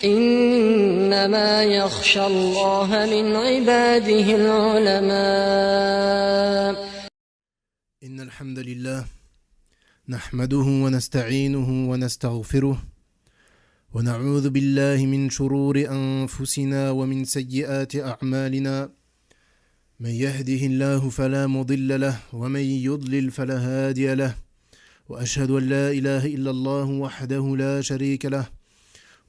إنما يخشى الله من عباده العلماء. إن الحمد لله نحمده ونستعينه ونستغفره ونعوذ بالله من شرور أنفسنا ومن سيئات أعمالنا من يهده الله فلا مضل له ومن يضلل فلا هادي له وأشهد أن لا إله إلا الله وحده لا شريك له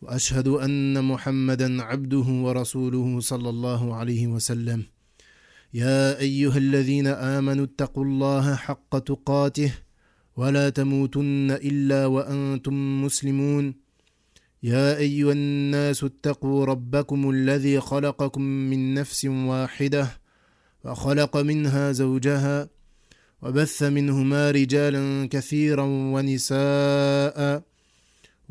وأشهد أن محمدا عبده ورسوله صلى الله عليه وسلم يا أيها الذين آمنوا اتقوا الله حق تقاته ولا تموتن إلا وأنتم مسلمون يا أيها الناس اتقوا ربكم الذي خلقكم من نفس واحدة وخلق منها زوجها وبث منهما رجالا كثيرا ونساء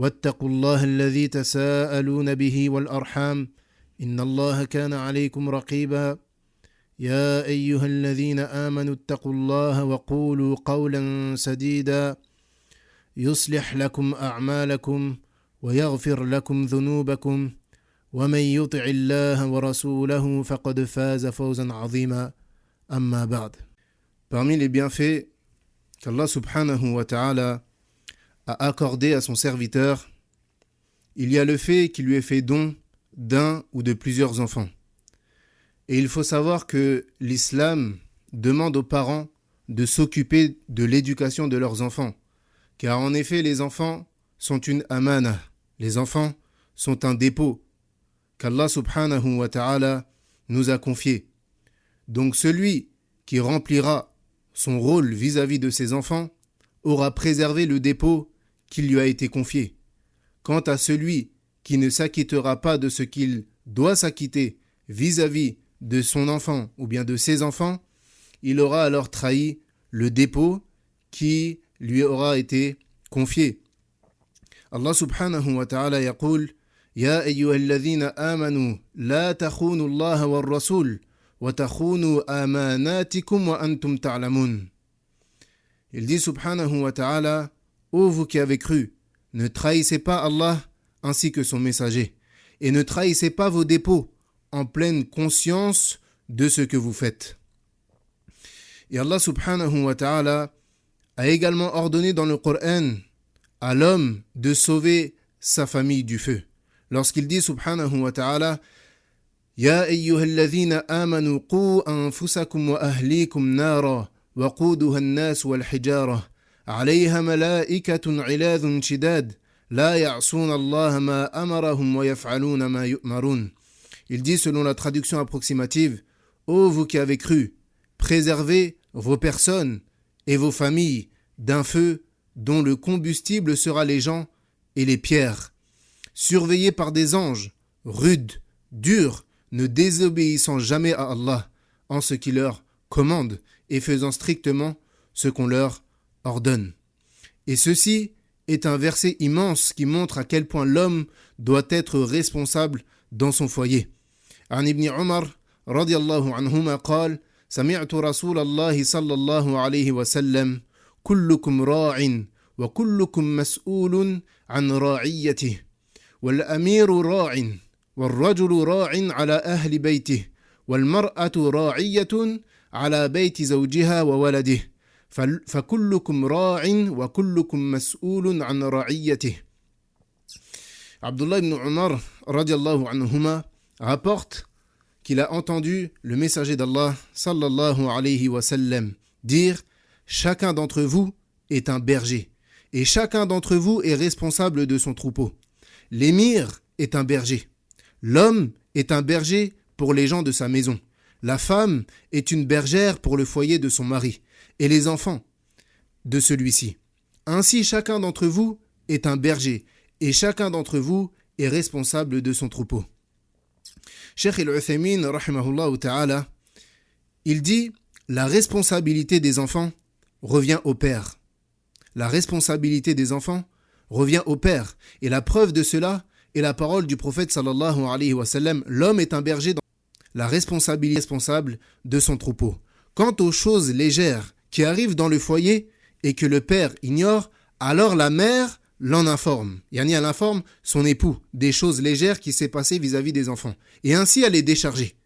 واتقوا الله الذي تساءلون به والأرحام إن الله كان عليكم رقيبا يا أيها الذين آمنوا اتقوا الله وقولوا قولا سديدا يصلح لكم أعمالكم ويغفر لكم ذنوبكم ومن يطع الله ورسوله فقد فاز فوزا عظيما أما بعد. Parmi les bienfaits qu'Allah subhanahu wa ta'ala a accordé à son serviteur, il y a le fait qu'il lui ait fait don d'un ou de plusieurs enfants. Et il faut savoir que l'islam demande aux parents de s'occuper de l'éducation de leurs enfants, car en effet les enfants sont une amana, les enfants sont un dépôt qu'Allah subhanahu wa ta'ala nous a confié. Donc celui qui remplira son rôle vis-à-vis de ses enfants aura préservé le dépôt qui lui a été confié. Quant à celui qui ne s'acquittera pas de ce qu'il doit s'acquitter vis-à-vis de son enfant ou bien de ses enfants, il aura alors trahi le dépôt qui lui aura été confié. Allah subhanahu wa ta'ala yaqul Ya ayyuhalladhina amanu la takhunu Allah wa rasul wa takhunu amanatikum wa antum ta'lamun. Il dit subhanahu wa ta'ala Ô vous qui avez cru, ne trahissez pas Allah ainsi que son messager, et ne trahissez pas vos dépôts en pleine conscience de ce que vous faites. Et Allah subhanahu wa ta'ala a également ordonné dans le Coran à l'homme de sauver sa famille du feu. Lorsqu'il dit subhanahu wa ta'ala Ya ayyuhalladhina amanu qu anfusakum wa ahlikum nara wa quduha an-nas wal hijara عليها ملائكة علاذ شداد لا يعصون الله ما أمرهم ويفعلون ما يؤمرون. Il dit selon la traduction approximative Ô vous qui avez cru, préservez vos personnes et vos familles d'un feu dont le combustible sera les gens et les pierres, surveillés par des anges, rudes, durs, ne désobéissant jamais à Allah en ce qu'il leur commande et faisant strictement ce qu'on leur ordonne. Et ceci est un verset immense qui montre à quel point l'homme doit être responsable dans son foyer. عن ابن عمر رضي الله عنهما قال سمعت رسول الله صلى الله عليه وسلم كلكم راع وكلكم مسؤول عن راعيته والأمير راع والرجل راع على أهل بيته والمرأة راعية على بيت زوجها وولده فكلكم راع وكلكم مسؤول عن رعيته. Abdullah ibn Umar radiallahu anhuma rapporte qu'il a entendu le messager d'Allah sallallahu alayhi wa sallam dire chacun d'entre vous est un berger et chacun d'entre vous est responsable de son troupeau. L'émir est un berger. L'homme est un berger pour les gens de sa maison. La femme est une bergère pour le foyer de son mari et les enfants de celui-ci. Ainsi, chacun d'entre vous est un berger et chacun d'entre vous est responsable de son troupeau. Cheikh al-Uthaymin, rahimahullah ta'ala, il dit la responsabilité des enfants revient au père. La responsabilité des enfants revient au père. Et la preuve de cela est la parole du prophète sallallahu alayhi wa sallam. L'homme est un berger dans la responsabilité responsable de son troupeau. Quant aux choses légères qui arrivent dans le foyer et que le père ignore, alors la mère l'en informe. Yani elle informe son époux des choses légères qui s'est passées vis-à-vis des enfants. Et ainsi elle est déchargée.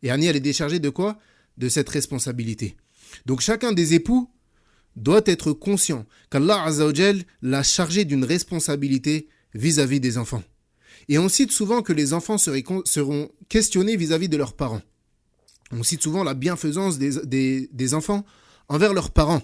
Et yani elle est déchargée de quoi? De cette responsabilité. Donc chacun des époux doit être conscient qu'Allah Azza wa Jal l'a chargé d'une responsabilité vis-à-vis des enfants. Et on cite souvent que les enfants seront questionnés vis-à-vis de leurs parents. On cite souvent la bienfaisance des enfants envers leurs parents.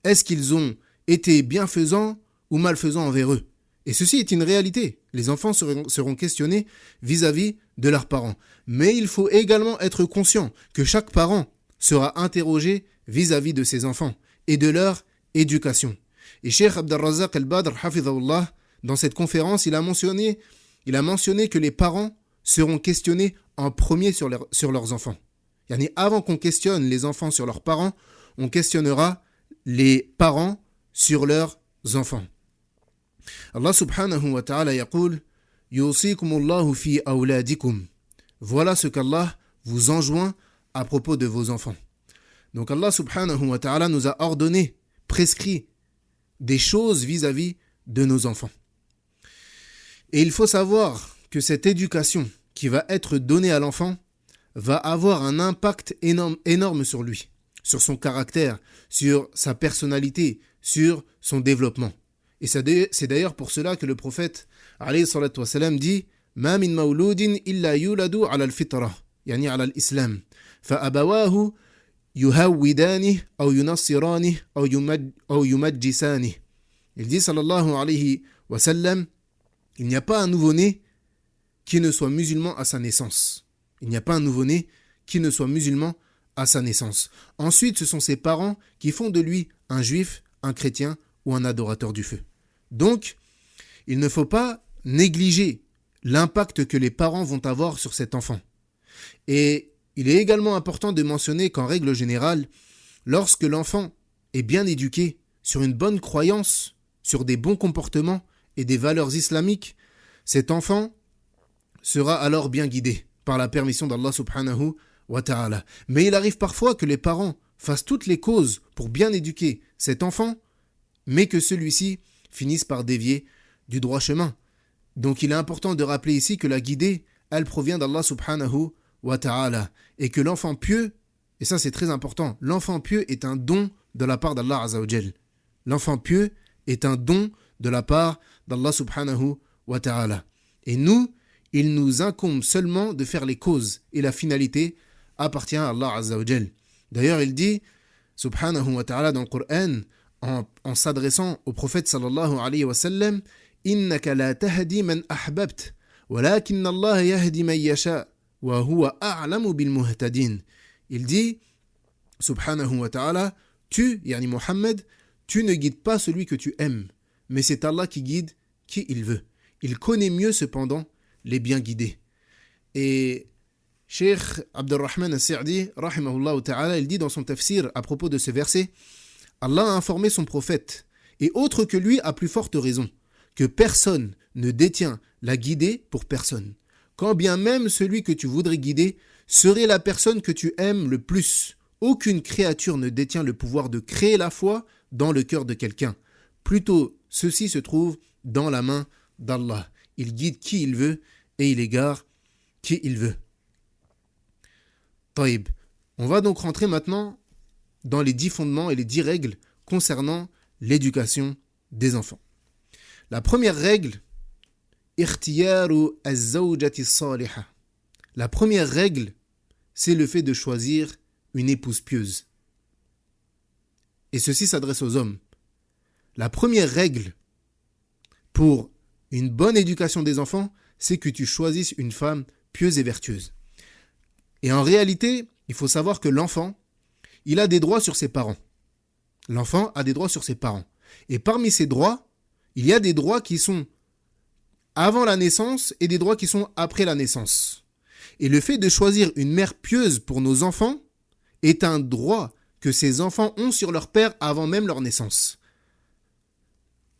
Est-ce qu'ils ont été bienfaisants ou malfaisants envers eux? Et ceci est une réalité. Les enfants seront questionnés vis-à-vis de leurs parents. Mais il faut également être conscient que chaque parent sera interrogé vis-à-vis de ses enfants et de leur éducation. Et Cheikh Abdelrazak al-Badr, hafidhahullah, dans cette conférence, il a mentionné que les parents seront questionnés en premier sur leurs enfants. Yani avant qu'on questionne les enfants sur leurs parents, on questionnera les parents sur leurs enfants. Allah subhanahu wa ta'ala yaqul yusikumullahu fi awladikum. Voilà ce qu'Allah vous enjoint à propos de vos enfants. Donc Allah subhanahu wa ta'ala nous a ordonné, prescrit des choses vis-à-vis de nos enfants. Et il faut savoir que cette éducation qui va être donnée à l'enfant va avoir un impact énorme sur lui, sur son caractère, sur sa personnalité, sur son développement. Et c'est d'ailleurs pour cela que le prophète alayhi salatu wa salam dit Ma min mawludin illa yuladu ala al-fitra, yani ala al-islam, fa abawahu yuhawwidani aw yunassirani aw yumajjisani. Il dit sallallahu alayhi wa sallam, il n'y a pas un nouveau-né qui ne soit musulman à sa naissance. Il n'y a pas un nouveau-né qui ne soit musulman à sa naissance. Ensuite, ce sont ses parents qui font de lui un juif, un chrétien ou un adorateur du feu. Donc, il ne faut pas négliger l'impact que les parents vont avoir sur cet enfant. Et il est également important de mentionner qu'en règle générale, lorsque l'enfant est bien éduqué sur une bonne croyance, sur des bons comportements et des valeurs islamiques, cet enfant sera alors bien guidé par la permission d'Allah subhanahu wa ta'ala. Mais il arrive parfois que les parents fassent toutes les causes pour bien éduquer cet enfant, mais que celui-ci finisse par dévier du droit chemin. Donc il est important de rappeler ici que la guidée, elle provient d'Allah subhanahu wa ta'ala, et que l'enfant pieux, et ça c'est très important, l'enfant pieux est un don de la part d'Allah azza wa jal. L'enfant pieux est un don de la part d'Allah subhanahu wa ta'ala. Et nous, il nous incombe seulement de faire les causes, et la finalité appartient à Allah azza wa jal. D'ailleurs il dit, subhanahu wa ta'ala dans le Coran, en s'adressant au prophète sallallahu alayhi wa sallam, innaka la tahdi man ahbabt, walakin Allah yahdi man yasha, wa huwa a'lamu bil muhtadin. Il dit, subhanahu wa ta'ala, tu, yani Muhammad, tu ne guides pas celui que tu aimes, mais c'est Allah qui guide qui il veut. Il connaît mieux cependant les bien guidés. Et Cheikh Abdurrahman al-Sa'di, rahimahullah ta'ala, il dit dans son tafsir à propos de ce verset, Allah a informé son prophète, et autre que lui a plus forte raison, que personne ne détient la guidée pour personne. Quand bien même celui que tu voudrais guider serait la personne que tu aimes le plus. Aucune créature ne détient le pouvoir de créer la foi dans le cœur de quelqu'un. Plutôt, ceci se trouve dans la main d'Allah. Il guide qui il veut et il égare qui il veut. Taïb. On va donc rentrer maintenant dans les 10 fondements et les 10 règles concernant l'éducation des enfants. La première règle, ikhtiyaru az-zawjati as-salihah. La première règle, c'est le fait de choisir une épouse pieuse. Et ceci s'adresse aux hommes. La première règle pour une bonne éducation des enfants, c'est que tu choisisses une femme pieuse et vertueuse. Et en réalité, il faut savoir que l'enfant, il a des droits sur ses parents. L'enfant a des droits sur ses parents. Et parmi ces droits, il y a des droits qui sont avant la naissance et des droits qui sont après la naissance. Et le fait de choisir une mère pieuse pour nos enfants est un droit que ces enfants ont sur leur père avant même leur naissance.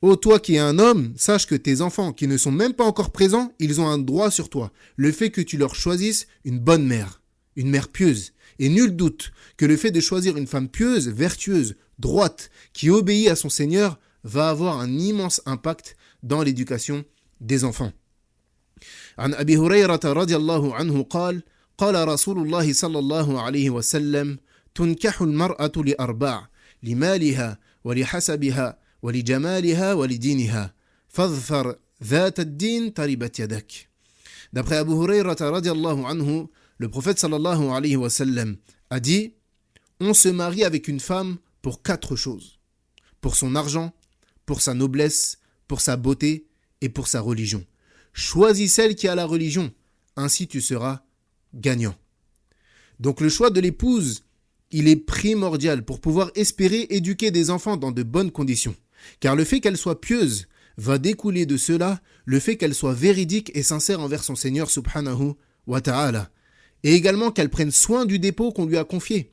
Ô toi qui es un homme, sache que tes enfants qui ne sont même pas encore présents, ils ont un droit sur toi. Le fait que tu leur choisisses une bonne mère, une mère pieuse. Et nul doute que le fait de choisir une femme pieuse, vertueuse, droite, qui obéit à son Seigneur, va avoir un immense impact dans l'éducation des enfants. عن أبي هريرة رضي الله عنه قال رسول الله صلى الله عليه وسلم تنكح المرأة لأربع لمالها ولحسبها ولجمالها ولدينها فاظفر ذات الدين تربت يدك. D'après Abu Hurayra radiallahu anhu, le prophète sallallahu alayhi wa sallam a dit: on se marie avec une femme pour 4 choses: pour son argent, pour sa noblesse, pour sa beauté et pour sa religion. Choisis celle qui a la religion, ainsi tu seras gagnant. Donc le choix de l'épouse, il est primordial pour pouvoir espérer éduquer des enfants dans de bonnes conditions. Car le fait qu'elle soit pieuse va découler de cela le fait qu'elle soit véridique et sincère envers son Seigneur subhanahu wa ta'ala. Et également qu'elle prenne soin du dépôt qu'on lui a confié.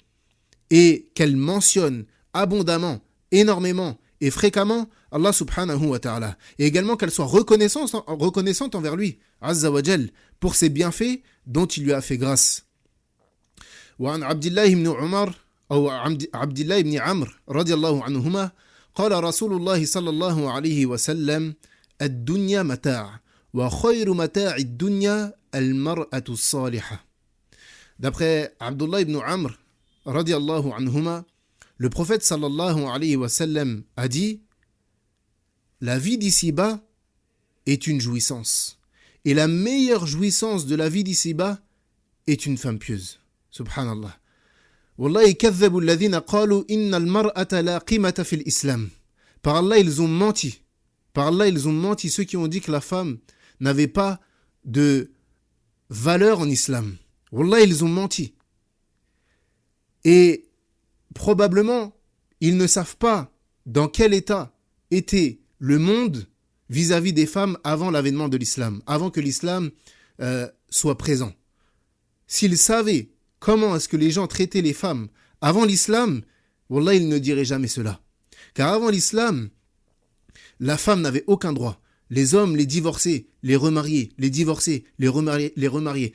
Et qu'elle mentionne abondamment, énormément et fréquemment Allah subhanahu wa ta'ala. Et également qu'elle soit reconnaissante envers lui, azza wa jal, pour ses bienfaits dont il lui a fait grâce. وعن عبد الله بن عمر أو عبد الله بن عمرو رضي الله عنهما قال رسول الله صلى الله عليه وسلم الدنيا متاع وخير متاع الدنيا المرأة الصالحة. D'après Abdullah ibn Amr radiallahu anhuma, le prophète sallallahu alayhi wa sallam a dit: la vie d'ici-bas est une jouissance, et la meilleure jouissance de la vie d'ici-bas est une femme pieuse. Subhanallah. Wallahi kadhabu alladhina qalu inna al-mar'ata la qimata fil islam. Par Allah, ils ont menti. Par Allah, ils ont menti ceux qui ont dit que la femme n'avait pas de valeur en islam. Wallah, ils ont menti. Et probablement, ils ne savent pas dans quel état était le monde vis-à-vis des femmes avant l'avènement de l'islam, avant que l'islam soit présent. S'ils savaient comment est-ce que les gens traitaient les femmes avant l'islam, wallah, ils ne diraient jamais cela. Car avant l'islam, la femme n'avait aucun droit. Les hommes les divorçaient, les remariaient, les divorçaient, les remariaient.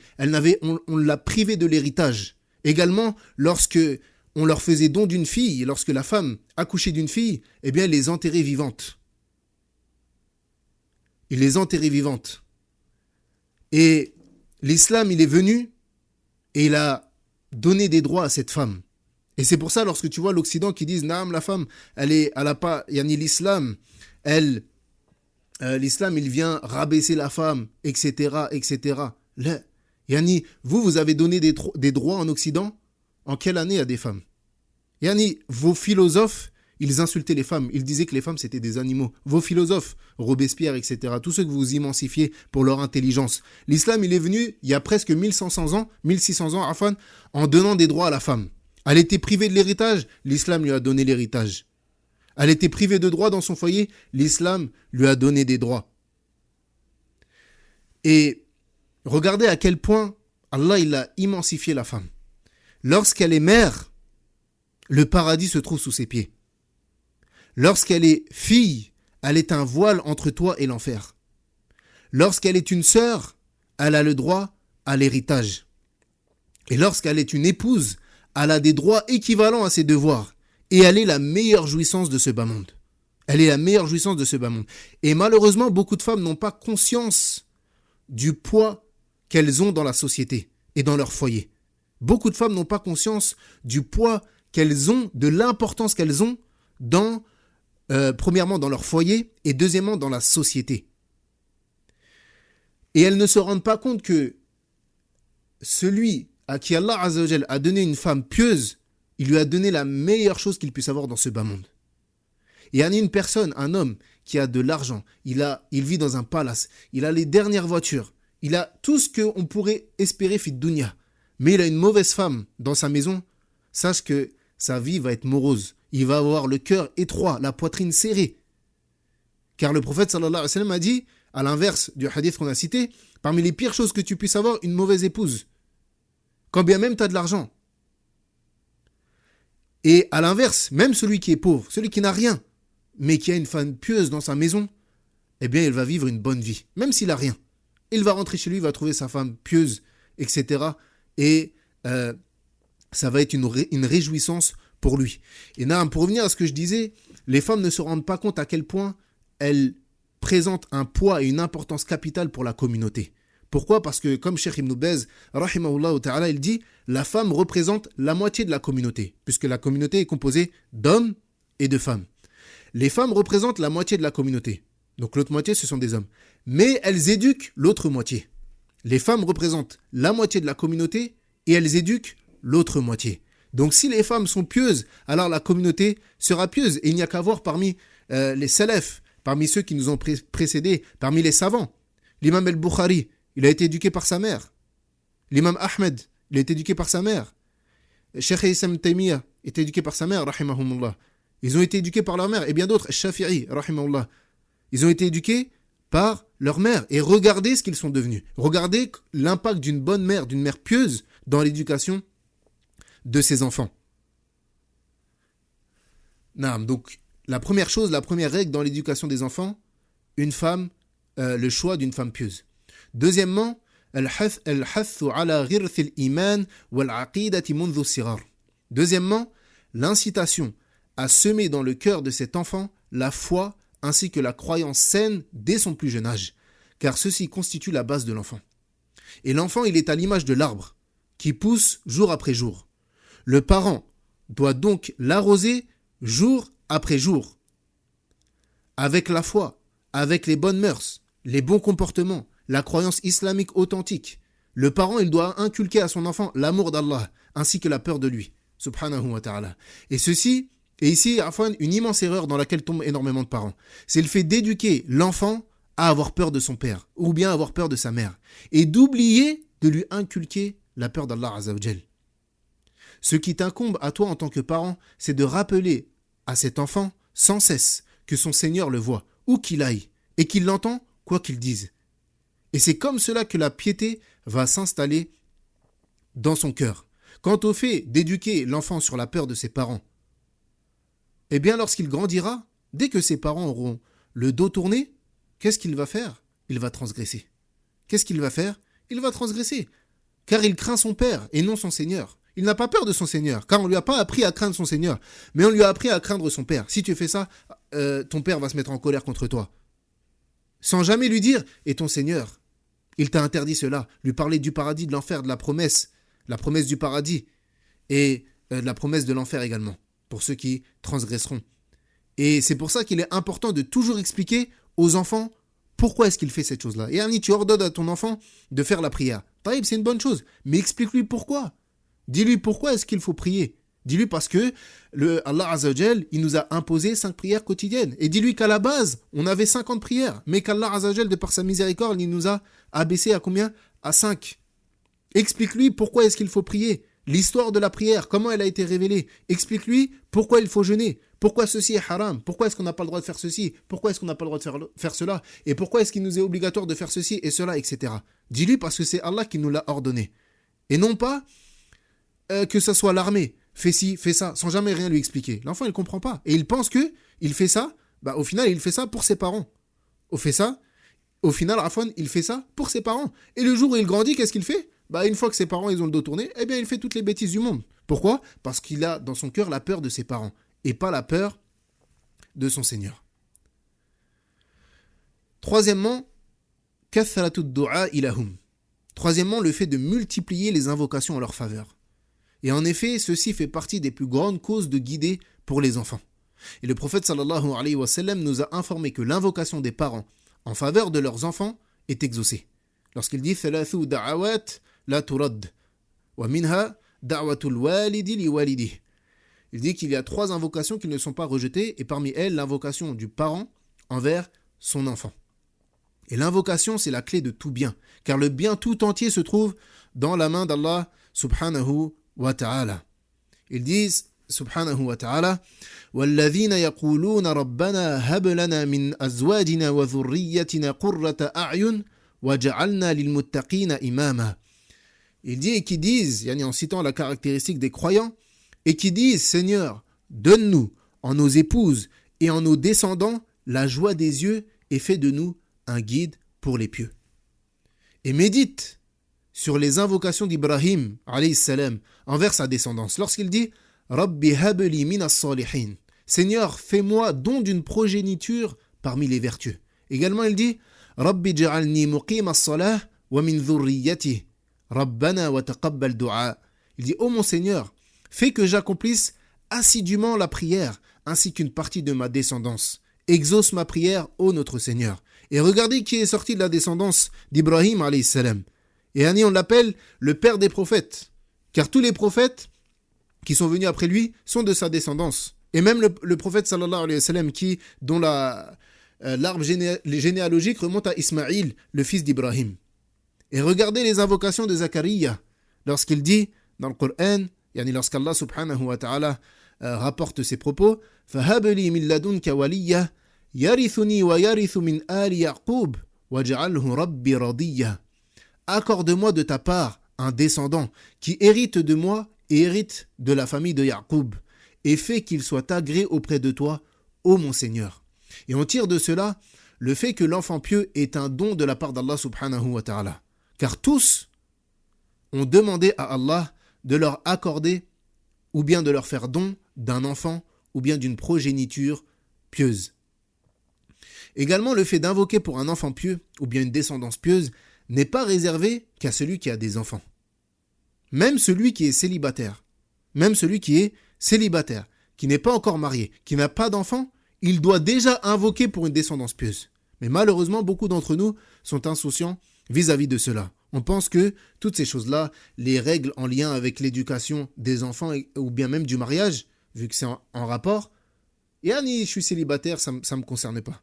On l'a privée de l'héritage. Également, lorsque on leur faisait don d'une fille, lorsque la femme accouchait d'une fille, eh bien, elle les enterrait vivantes. Il les enterrait vivantes. Et l'islam, il est venu et il a donné des droits à cette femme. Et c'est pour ça, lorsque tu vois l'Occident qui disent, naam, la femme, elle a pas, yani l'islam, l'islam, il vient rabaisser la femme, etc., etc. Là, yani, vous avez donné des droits en Occident. En quelle année à des femmes? Yani, vos philosophes, ils insultaient les femmes. Ils disaient que les femmes, c'était des animaux. Vos philosophes, Robespierre, etc., tous ceux que vous immensifiez pour leur intelligence. L'islam, il est venu il y a presque 1600 ans, en donnant des droits à la femme. Elle était privée de l'héritage, l'islam lui a donné l'héritage. Elle était privée de droits dans son foyer, l'islam lui a donné des droits. Et regardez à quel point Allah, il a immensifié la femme. Lorsqu'elle est mère, le paradis se trouve sous ses pieds. Lorsqu'elle est fille, elle est un voile entre toi et l'enfer. Lorsqu'elle est une sœur, elle a le droit à l'héritage. Et lorsqu'elle est une épouse, elle a des droits équivalents à ses devoirs. Et elle est la meilleure jouissance de ce bas monde. Elle est la meilleure jouissance de ce bas monde. Et malheureusement, beaucoup de femmes n'ont pas conscience du poids qu'elles ont dans la société et dans leur foyer. Beaucoup de femmes n'ont pas conscience du poids qu'elles ont, de l'importance qu'elles ont dans, premièrement dans leur foyer et deuxièmement dans la société. Et elles ne se rendent pas compte que celui à qui Allah Azza wa Jal a donné une femme pieuse, il lui a donné la meilleure chose qu'il puisse avoir dans ce bas monde. Et il y a une personne, un homme qui a de l'argent, il vit dans un palace, il a les dernières voitures, il a tout ce qu'on pourrait espérer fit dunya, mais il a une mauvaise femme dans sa maison, sache que sa vie va être morose. Il va avoir le cœur étroit, la poitrine serrée. Car le prophète sallallahu alayhi wa sallam a dit, à l'inverse du hadith qu'on a cité, parmi les pires choses que tu puisses avoir, une mauvaise épouse. Quand bien même tu as de l'argent. Et à l'inverse, même celui qui est pauvre, celui qui n'a rien, mais qui a une femme pieuse dans sa maison, eh bien il va vivre une bonne vie, même s'il n'a rien. Il va rentrer chez lui, il va trouver sa femme pieuse, etc. Et ça va être une réjouissance pour lui. Et pour revenir à ce que je disais, les femmes ne se rendent pas compte à quel point elles présentent un poids et une importance capitale pour la communauté. Pourquoi ? Parce que, comme Cheikh Ibn Baz, rahimahullah ta'ala, il dit, la femme représente la moitié de la communauté, puisque la communauté est composée d'hommes et de femmes. Les femmes représentent la moitié de la communauté. Donc l'autre moitié, ce sont des hommes. Mais elles éduquent l'autre moitié. Les femmes représentent la moitié de la communauté et elles éduquent l'autre moitié. Donc si les femmes sont pieuses, alors la communauté sera pieuse. Et il n'y a qu'à voir parmi les salafs, parmi ceux qui nous ont précédés, parmi les savants. L'imam al-Bukhari, il a été éduqué par sa mère. L'imam Ahmed, il a été éduqué par sa mère. Cheikh Isam Taymiyyah était éduqué par sa mère, rahimahumullah. Ils ont été éduqués par leur mère. Et bien d'autres, Shafi'i, rahimahullah. Ils ont été éduqués par leur mère. Et regardez ce qu'ils sont devenus. Regardez l'impact d'une bonne mère, d'une mère pieuse dans l'éducation de ses enfants. Donc, la première chose, la première règle dans l'éducation des enfants, une femme, le choix d'une femme pieuse. Deuxièmement, deuxièmement, l'incitation à semer dans le cœur de cet enfant la foi ainsi que la croyance saine dès son plus jeune âge, car ceci constitue la base de l'enfant. Et l'enfant, il est à l'image de l'arbre, qui pousse jour après jour. Le parent doit donc l'arroser jour après jour, avec la foi, avec les bonnes mœurs, les bons comportements, la croyance islamique authentique. Le parent, il doit inculquer à son enfant l'amour d'Allah, ainsi que la peur de lui, subhanahu wa ta'ala. Et ceci, et ici, une immense erreur dans laquelle tombent énormément de parents, c'est le fait d'éduquer l'enfant à avoir peur de son père, ou bien avoir peur de sa mère, et d'oublier de lui inculquer la peur d'Allah Azza wa Jal. Ce qui t'incombe à toi en tant que parent, c'est de rappeler à cet enfant sans cesse que son Seigneur le voit, où qu'il aille, et qu'il l'entend, quoi qu'il dise. Et c'est comme cela que la piété va s'installer dans son cœur. Quant au fait d'éduquer l'enfant sur la peur de ses parents, eh bien lorsqu'il grandira, dès que ses parents auront le dos tourné, qu'est-ce qu'il va faire ? Il va transgresser. Qu'est-ce qu'il va faire ? Il va transgresser. Car il craint son père et non son Seigneur. Il n'a pas peur de son Seigneur, car on ne lui a pas appris à craindre son Seigneur, mais on lui a appris à craindre son père. Si tu fais ça, ton père va se mettre en colère contre toi. Sans jamais lui dire « Et ton Seigneur, il t'a interdit cela », lui parler du paradis, de l'enfer, de la promesse du paradis, et de la promesse de l'enfer également, pour ceux qui transgresseront. Et c'est pour ça qu'il est important de toujours expliquer aux enfants pourquoi est-ce qu'il fait cette chose-là. Et Annie, tu ordonnes à ton enfant de faire la prière. Taïb, c'est une bonne chose, mais explique-lui pourquoi. Dis-lui pourquoi est-ce qu'il faut prier. Dis-lui parce que Allah Azza wa Jal, il nous a imposé 5 prières quotidiennes. Et dis-lui qu'à la base, on avait 50 prières, mais qu'Allah Azza wa Jal, de par sa miséricorde, il nous a abaissé à combien ? À 5. Explique-lui pourquoi est-ce qu'il faut prier. L'histoire de la prière, comment elle a été révélée. Explique-lui pourquoi il faut jeûner. Pourquoi ceci est haram. Pourquoi est-ce qu'on n'a pas le droit de faire ceci. Pourquoi est-ce qu'on n'a pas le droit de faire cela. Et pourquoi est-ce qu'il nous est obligatoire de faire ceci et cela, etc. Dis-lui parce que c'est Allah qui nous l'a ordonné. Et non pas que ça soit l'armée. Fais ci, fais ça, sans jamais rien lui expliquer. L'enfant, il ne comprend pas. Et il pense que il fait ça, au final, il fait ça pour ses parents. Au final, il fait ça pour ses parents. Et le jour où il grandit, qu'est-ce qu'il fait ? Une fois que ses parents ils ont le dos tourné, eh bien il fait toutes les bêtises du monde. Pourquoi ? Parce qu'il a dans son cœur la peur de ses parents et pas la peur de son Seigneur. Troisièmement, kathratu du'a ilahum. Troisièmement, le fait de multiplier les invocations en leur faveur. Et en effet, ceci fait partie des plus grandes causes de guider pour les enfants. Et le prophète sallallahu alayhi wa sallam nous a informé que l'invocation des parents en faveur de leurs enfants est exaucée. Lorsqu'il dit « Thalathu da'awat la turad wa minha da'watul walidi li walidih » il dit qu'il y a 3 invocations qui ne sont pas rejetées et parmi elles l'invocation du parent envers son enfant. Et l'invocation, c'est la clé de tout bien, car le bien tout entier se trouve dans la main d'Allah subhanahu wa ta'ala. Ils disent subhanahu wa ta'ala وَالَّذِينَ يَقُولُونَ رَبَّنَا هَبْ لَنَا مِنْ أَزْوَاجِنَا وَذُرِّيَّتِنَا قُرَّةَ أَعْيُنٍ وَجَعَلْنَا لِلْمُتَّقِينَ إِمَامًا. Il dit et qui disent, en citant la caractéristique des croyants, et qui disent, Seigneur, donne-nous en nos épouses et en nos descendants la joie des yeux et fais de nous un guide pour les pieux. Et médite sur les invocations d'Ibrahim, alayhi salam, envers sa descendance. Lorsqu'il dit, Rabbi habli minas salihin. Seigneur, fais-moi don d'une progéniture parmi les vertueux. Également, il dit Rabbi ja'alni muqim as-salah wa min dhurriyyati. Rabbana wa taqabbal du'a. Il dit ô mon Seigneur, fais que j'accomplisse assidûment la prière ainsi qu'une partie de ma descendance. Exauce ma prière, ô notre Seigneur. Et regardez qui est sorti de la descendance d'Ibrahim alayhi salam. Et Ani, on l'appelle le père des prophètes, car tous les prophètes qui sont venus après lui sont de sa descendance. Et même le prophète sallallahu alayhi wa sallam, dont l'arbre généalogique remonte à Ismaïl, le fils d'Ibrahim. Et regardez les invocations de Zacharia, lorsqu'il dit dans le Coran, lorsqu'Allah subhanahu wa ta'ala rapporte ses propos, فَهَبْ لِي مِن لَدُنْكَ وَلِيًّا يَرِثُنِي وَيَرِثُ مِنْ آلِ يَعْقُوبَ وَاجْعَلْهُ رَبِّي رَضِيًّا. Accorde-moi de ta part un descendant qui hérite de moi et hérite de la famille de Yaqub, et fais qu'il soit agréé auprès de toi, ô mon Seigneur. Et on tire de cela le fait que l'enfant pieux est un don de la part d'Allah subhanahu wa ta'ala. Car tous ont demandé à Allah de leur accorder ou bien de leur faire don d'un enfant ou bien d'une progéniture pieuse. Également, le fait d'invoquer pour un enfant pieux ou bien une descendance pieuse n'est pas réservé qu'à celui qui a des enfants. Même celui qui est célibataire, qui n'est pas encore marié, qui n'a pas d'enfant, il doit déjà invoquer pour une descendance pieuse. Mais malheureusement, beaucoup d'entre nous sont insouciants vis-à-vis de cela. On pense que toutes ces choses-là, les règles en lien avec l'éducation des enfants ou bien même du mariage, vu que c'est en rapport, je suis célibataire, ça ne me concerne pas.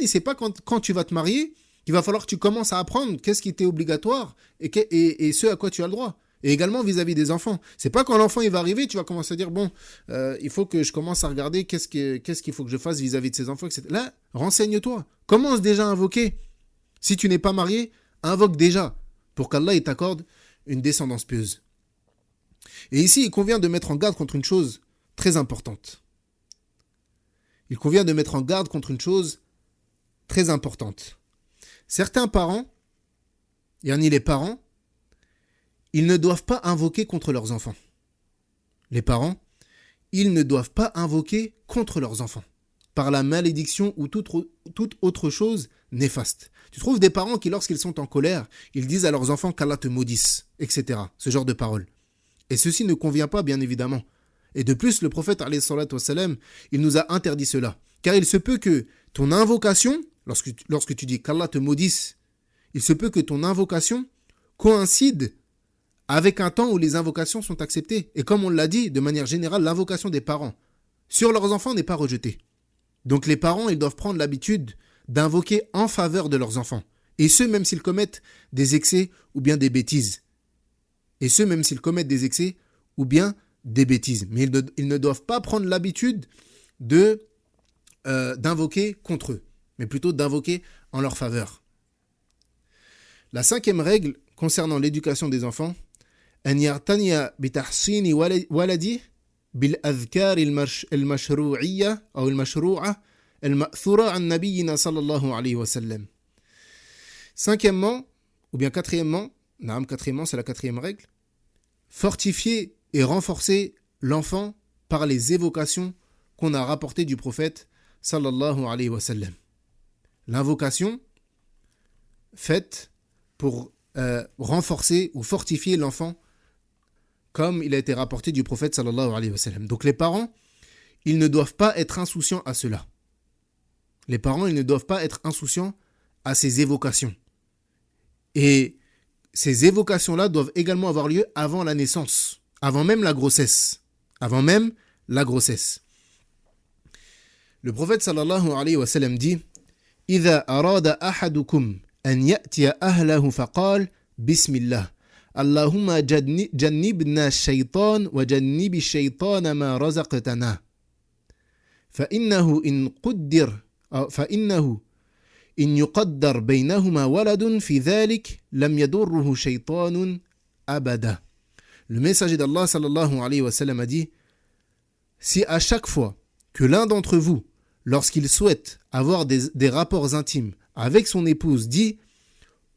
C'est pas quand tu vas te marier qu'il va falloir que tu commences à apprendre qu'est-ce qui était obligatoire et ce à quoi tu as le droit. Et également vis-à-vis des enfants. C'est pas quand l'enfant il va arriver, tu vas commencer à dire il faut que je commence à regarder qu'est-ce qu'il faut que je fasse vis-à-vis de ces enfants, etc. Là, renseigne-toi. Commence déjà à invoquer. Si tu n'es pas marié, invoque déjà pour qu'Allah t'accorde une descendance pieuse. Et ici, il convient de mettre en garde contre une chose très importante. Certains parents, les parents, ils ne doivent pas invoquer contre leurs enfants. Les parents, ils ne doivent pas invoquer contre leurs enfants par la malédiction ou toute autre chose néfaste. Tu trouves des parents qui, lorsqu'ils sont en colère, ils disent à leurs enfants qu'Allah te maudisse, etc. Ce genre de paroles. Et ceci ne convient pas, bien évidemment. Et de plus, le prophète, alayhi salatu wassalam, il nous a interdit cela. Car il se peut que ton invocation, lorsque tu dis qu'Allah te maudisse, il se peut que ton invocation coïncide avec un temps où les invocations sont acceptées. Et comme on l'a dit, de manière générale, l'invocation des parents sur leurs enfants n'est pas rejetée. Donc les parents, ils doivent prendre l'habitude d'invoquer en faveur de leurs enfants. Et ce, même s'ils commettent des excès ou bien des bêtises. Mais ils ne doivent pas prendre l'habitude d'invoquer contre eux, mais plutôt d'invoquer en leur faveur. La 5e règle concernant l'éducation des enfants, أن يعتني بتحصين ولده بالأذكار المشروعية أو المشروعة المأثورة عن نبينا صلى الله عليه وسلم. 5e, ou bien 4e, c'est la 4e règle, fortifier et renforcer l'enfant par les évocations qu'on a rapportées du prophète sallallahu alayhi wa sallam. L'invocation faite pour renforcer ou fortifier l'enfant comme il a été rapporté du prophète sallallahu alayhi wa sallam. Donc les parents, ils ne doivent pas être insouciants à cela. Les parents, ils ne doivent pas être insouciants à ces évocations. Et ces évocations-là doivent également avoir lieu avant la naissance, avant même la grossesse. Le prophète sallallahu alayhi wa sallam dit إذا أراد أحدكم أن يأتي أهله فقال بسم الله اللهم جنبنا الشيطان وجنب الشيطان ما رزقتنا فإنه إن يقدر بينهما ولد في ذلك لم يضره شيطان أبدا. Le messager d'Allah sallallahu alayhi wa sallam a dit si à chaque fois que l'un d'entre vous, lorsqu'il souhaite avoir des rapports intimes avec son épouse, dit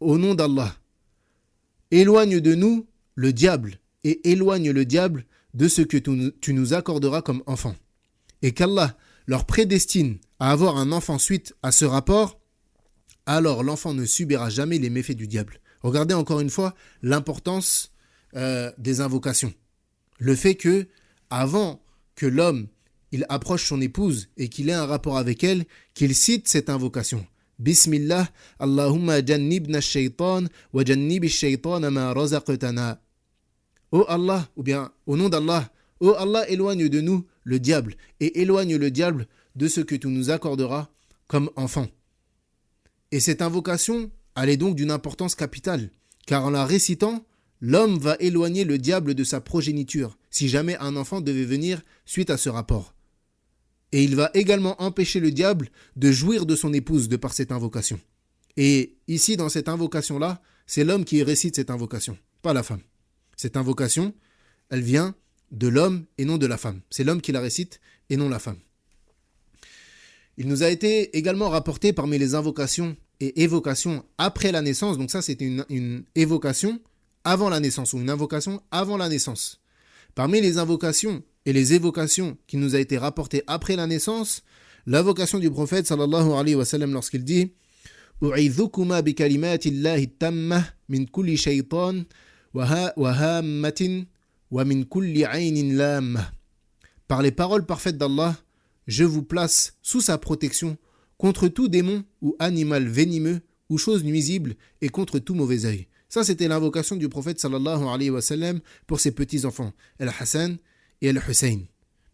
au nom d'Allah, éloigne de nous le diable et éloigne le diable de ce que tu nous accorderas comme enfant. Et qu'Allah leur prédestine à avoir un enfant suite à ce rapport, alors l'enfant ne subira jamais les méfaits du diable. Regardez encore une fois l'importance des invocations. Le fait que, avant que l'homme il approche son épouse et qu'il ait un rapport avec elle, qu'il cite cette invocation. Bismillah, Allahumma jannibna shaytan wa jannibi shaytan ma razaqtana. Ô Allah, ou bien au nom d'Allah, ô Allah, éloigne de nous le diable et éloigne le diable de ce que tu nous accorderas comme enfant. Et cette invocation, elle est donc d'une importance capitale, car en la récitant, l'homme va éloigner le diable de sa progéniture, si jamais un enfant devait venir suite à ce rapport. Et il va également empêcher le diable de jouir de son épouse de par cette invocation. Et ici, dans cette invocation-là, c'est l'homme qui récite cette invocation, pas la femme. Cette invocation, elle vient de l'homme et non de la femme. C'est l'homme qui la récite et non la femme. Il nous a été également rapporté parmi les invocations et évocations après la naissance. Donc ça, c'était une évocation avant la naissance ou une invocation avant la naissance. Parmi les invocations et les évocations qui nous a été rapportées après la naissance, l'invocation du prophète sallallahu alayhi wa sallam lorsqu'il dit U'idhukuma bi kalimatillahi tammah min kulli shaytan wa hammatin wa min kulli aynin lammah. Par les paroles parfaites d'Allah, je vous place sous sa protection contre tout démon ou animal venimeux ou chose nuisible et contre tout mauvais œil. Ça, c'était l'invocation du prophète sallallahu alayhi wa sallam pour ses petits-enfants, Al-Hassan et Al-Hussein.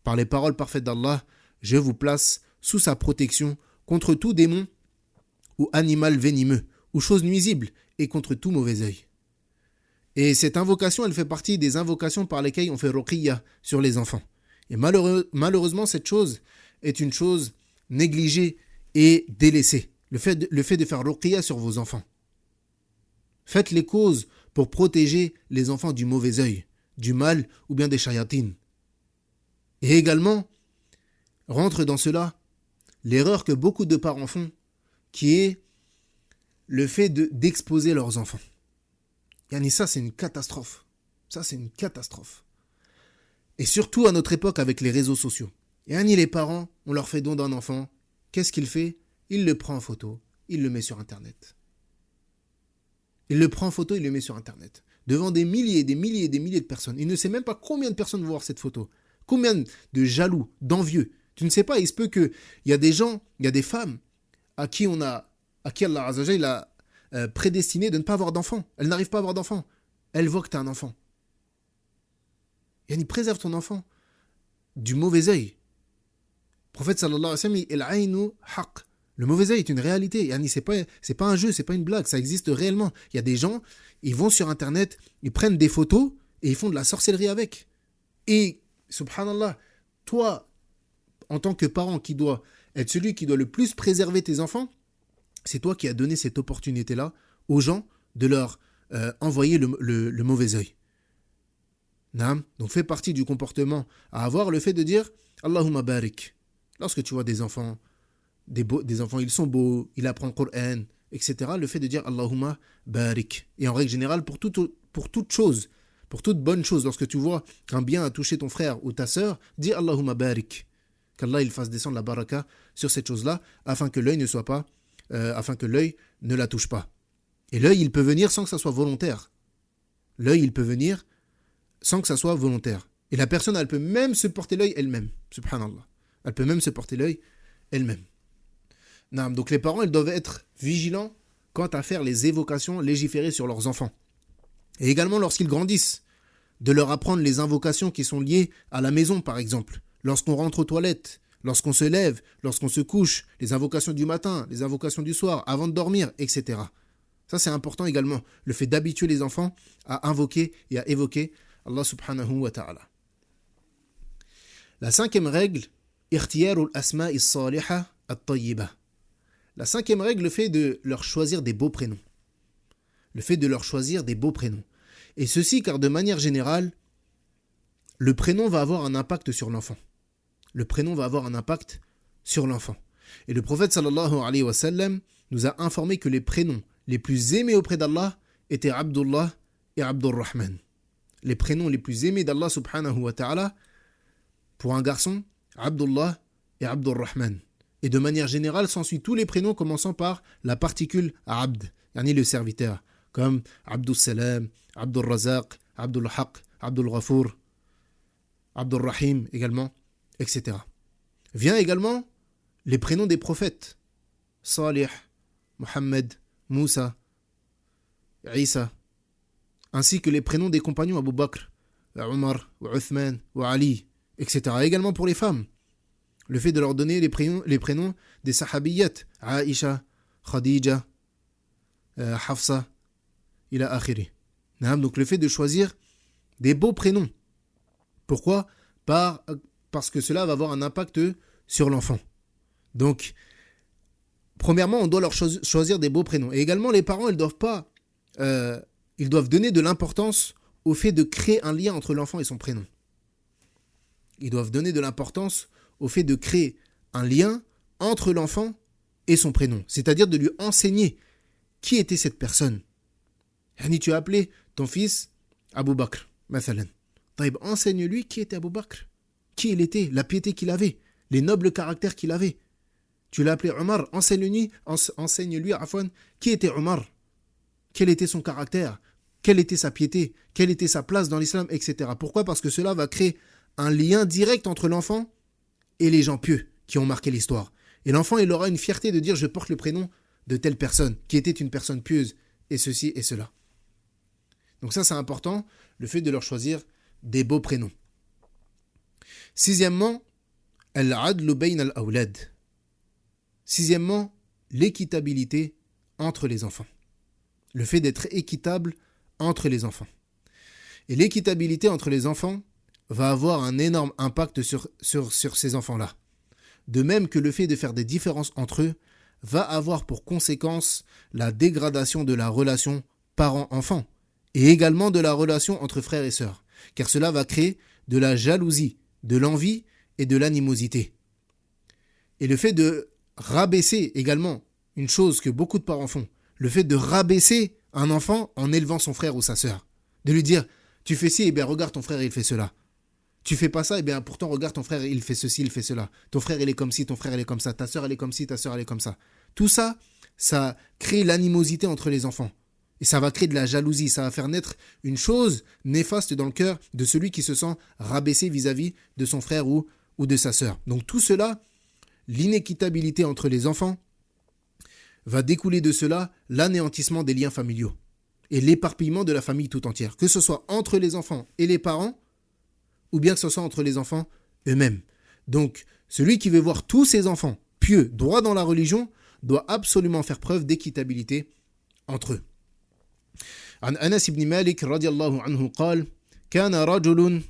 Par les paroles parfaites d'Allah, je vous place sous sa protection contre tout démon ou animal venimeux ou chose nuisible et contre tout mauvais œil. Et cette invocation, elle fait partie des invocations par lesquelles on fait ruqiyya sur les enfants. Et malheureusement, cette chose est une chose négligée et délaissée. Le fait de faire ruqiyya sur vos enfants. Faites les causes pour protéger les enfants du mauvais œil, du mal ou bien des shayatines. Et également, rentre dans cela l'erreur que beaucoup de parents font, qui est le fait d'exposer leurs enfants. Yani ça, c'est une catastrophe. Ça, c'est une catastrophe. Et surtout à notre époque avec les réseaux sociaux. Yani les parents, on leur fait don d'un enfant. Qu'est-ce qu'il fait? Il le prend en photo, il le met sur Internet. Il le prend en photo, il le met sur Internet. Devant des milliers et des milliers et des milliers de personnes. Il ne sait même pas combien de personnes vont voir cette photo. Combien de jaloux, d'envieux. Tu ne sais pas, il se peut qu'il y a des gens, il y a des femmes à qui Allah Azza wa Jalla a prédestiné de ne pas avoir d'enfants. Elles n'arrivent pas à avoir d'enfants. Elles voient que tu as un enfant. Yani préserve ton enfant du mauvais œil. Le prophète sallallahu alayhi wa sallam, le mauvais œil est une réalité. Yani c'est pas un jeu, c'est pas une blague, ça existe réellement. Il y a des gens, ils vont sur Internet, ils prennent des photos et ils font de la sorcellerie avec. Et, subhanallah, toi, en tant que parent qui doit être celui qui doit le plus préserver tes enfants, c'est toi qui as donné cette opportunité-là aux gens de leur envoyer le mauvais œil. Donc fait partie du comportement à avoir le fait de dire Allahumma barik. Lorsque tu vois des enfants, des enfants, ils sont beaux, ils apprennent le Coran, etc. Le fait de dire Allahumma barik. Et en règle générale, pour toute chose, pour toute bonne chose, lorsque tu vois qu'un bien a touché ton frère ou ta sœur, dis Allahumma barik. Qu'Allah il fasse descendre la baraka sur cette chose-là, afin que l'œil ne la touche pas. Et l'œil, il peut venir sans que ça soit volontaire. L'œil, il peut venir sans que ça soit volontaire. Et la personne, elle peut même se porter l'œil elle-même. Subhanallah. Elle peut même se porter l'œil elle-même. Donc les parents, ils doivent être vigilants quant à faire les évocations légiférées sur leurs enfants. Et également lorsqu'ils grandissent, de leur apprendre les invocations qui sont liées à la maison, par exemple. Lorsqu'on rentre aux toilettes, lorsqu'on se lève, lorsqu'on se couche, les invocations du matin, les invocations du soir, avant de dormir, etc. Ça, c'est important également. Le fait d'habituer les enfants à invoquer et à évoquer Allah subhanahu wa ta'ala. La cinquième règle, ikhtiyarul asma'i s-saliha at-tayyiba. La cinquième règle, le fait de leur choisir des beaux prénoms. Le fait de leur choisir des beaux prénoms. Et ceci car de manière générale, le prénom va avoir un impact sur l'enfant. Le prénom va avoir un impact sur l'enfant. Et le prophète sallallahu alayhi wa sallam nous a informé que les prénoms les plus aimés auprès d'Allah étaient Abdullah et Abdurrahman. les prénoms les plus aimés d'Allah subhanahu wa ta'ala, pour un garçon, Abdullah et Abdurrahman. Et de manière générale, s'ensuit tous les prénoms commençant par la particule Abd, yani le serviteur, comme Abdus Salam, Abdul Razaq, Abdul Haq, Abdul Ghafour, Abdul Rahim également, etc. Vient également les prénoms des prophètes, Salih, Muhammad, Moussa, Isa, ainsi que les prénoms des compagnons Abu Bakr, Omar, Uthman, Ali, etc. Également pour les femmes, le fait de leur donner les prénoms des sahabiyat, Aisha, Khadija, Hafsa, ila akhiri. Donc le fait de choisir des beaux prénoms. Pourquoi ? Parce que cela va avoir un impact sur l'enfant. Donc, premièrement, on doit leur choisir des beaux prénoms. Et également, les parents, ils doivent donner de l'importance au fait de créer un lien entre l'enfant et son prénom. Ils doivent donner de l'importance au fait de créer un lien entre l'enfant et son prénom. C'est-à-dire de lui enseigner qui était cette personne. Yani, tu as appelé ton fils Abu Bakr, mathalan. Taïb, enseigne-lui qui était Abu Bakr, qui il était, la piété qu'il avait, les nobles caractères qu'il avait. Tu l'as appelé Omar, enseigne-lui qui était Omar, quel était son caractère, quelle était sa piété, quelle était sa place dans l'islam, etc. Pourquoi ? Parce que cela va créer un lien direct entre l'enfant et les gens pieux qui ont marqué l'histoire. Et l'enfant, il aura une fierté de dire « je porte le prénom de telle personne, qui était une personne pieuse, et ceci et cela ». Donc ça, c'est important, le fait de leur choisir des beaux prénoms. Sixièmement, al-adlu bayn al-awlad. Sixièmement, l'équitabilité entre les enfants. Le fait d'être équitable entre les enfants. Et l'équitabilité entre les enfants va avoir un énorme impact sur ces enfants-là. De même que le fait de faire des différences entre eux va avoir pour conséquence la dégradation de la relation parent-enfant et également de la relation entre frères et sœurs, car cela va créer de la jalousie, de l'envie et de l'animosité. Et le fait de rabaisser également, une chose que beaucoup de parents font, le fait de rabaisser un enfant en élevant son frère ou sa sœur, de lui dire « tu fais ci, et bien regarde ton frère, il fait cela ». Tu fais pas ça, et bien pourtant regarde ton frère, il fait ceci, il fait cela. Ton frère, il est comme ci, ton frère, il est comme ça. Ta sœur, elle est comme ci, ta sœur, elle est comme ça. Tout ça, ça crée l'animosité entre les enfants. Et ça va créer de la jalousie, ça va faire naître une chose néfaste dans le cœur de celui qui se sent rabaissé vis-à-vis de son frère ou de sa sœur. Donc tout cela, l'inéquitabilité entre les enfants, va découler de cela l'anéantissement des liens familiaux et l'éparpillement de la famille tout entière, que ce soit entre les enfants et les parents, ou bien que ce soit entre les enfants eux-mêmes. Donc, celui qui veut voir tous ses enfants pieux, droits dans la religion, doit absolument faire preuve d'équitabilité entre eux. عن أنس بن مالك رضي الله عنه قال كان رجل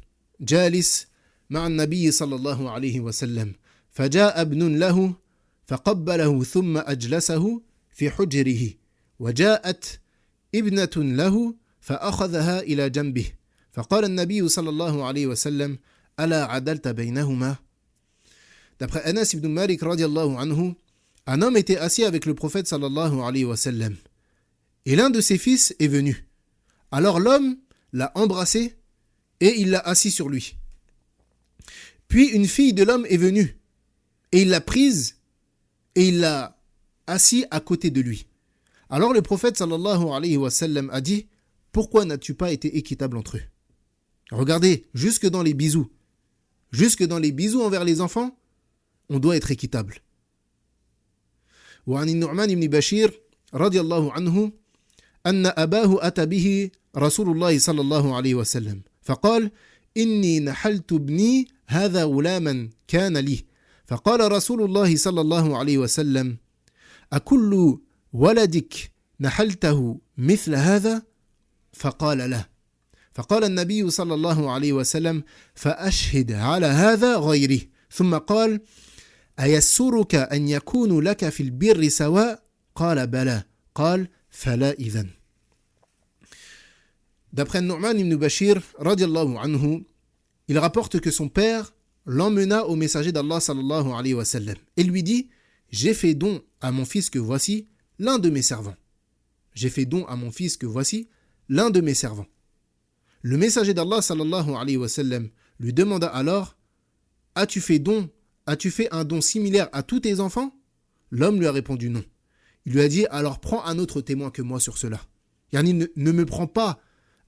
جالس مع النبي صلى الله عليه وسلم فجاء ابن له فقبله ثم أجلسه في حجره وجاءت ابنة له فأخذها إلى جنبه فقال النبي صلى الله عليه وسلم ألا عدلت بينهما. D'après Anas ibn Malik radiallahu anhu, un homme était assis avec le prophète sallallahu alayhi wa sallam. Et l'un de ses fils est venu. Alors l'homme l'a embrassé et il l'a assis sur lui. Puis une fille de l'homme est venue et il l'a prise et il l'a assis à côté de lui. Alors le prophète sallallahu alayhi wa sallam a dit « Pourquoi n'as-tu pas été équitable entre eux ?» Regardez, jusque dans les bisous envers les enfants, on doit être équitable. وعن النعمان بن بشير رضي الله عنه أن أباه أتى به رسول الله صلى الله عليه وسلم فقال إني نحلت ابني هذا غلاما كان لي فقال رسول الله صلى الله عليه وسلم أكل ولدك نحلته مثل هذا فقال له فقال النبي صلى الله عليه وسلم فأشهد على هذا غيري ثم قال أيسرك أن يكون لك في البر سواء قال بلى قال فلا إذن. D'après Nu'man ibn Bashir radiallahu anhu, il rapporte que son père l'emmena au messager d'Allah sallallahu alayhi wa sallam et lui dit « J'ai fait don à mon fils que voici l'un de mes servants. » J'ai fait don à mon fils que voici l'un de mes servants. Le messager d'Allah sallallahu alayhi wa sallam lui demanda alors: as-tu fait un don similaire à tous tes enfants? L'homme lui a répondu non. Il lui a dit: alors prends un autre témoin que moi sur cela. Yani ne me prends pas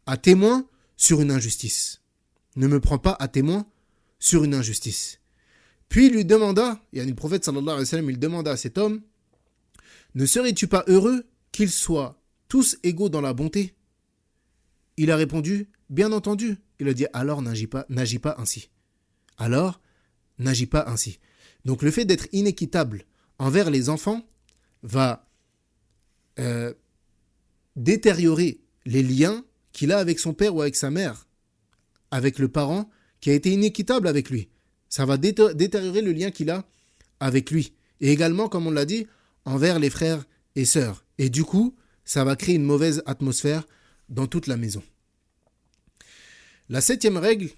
à témoin sur une injustice. Ne me prends pas à témoin sur une injustice. Puis il lui demanda, le prophète sallallahu alayhi wa sallam, il demanda à cet homme: ne serais-tu pas heureux qu'ils soient tous égaux dans la bonté? Il a répondu: bien entendu. Il a dit: alors n'agis pas ainsi. Alors n'agis pas ainsi. Donc le fait d'être inéquitable envers les enfants va détériorer les liens qu'il a avec son père ou avec sa mère, avec le parent qui a été inéquitable avec lui. Ça va détériorer le lien qu'il a avec lui. Et également, comme on l'a dit, envers les frères et sœurs. Et du coup, ça va créer une mauvaise atmosphère dans toute la maison. La 7e règle,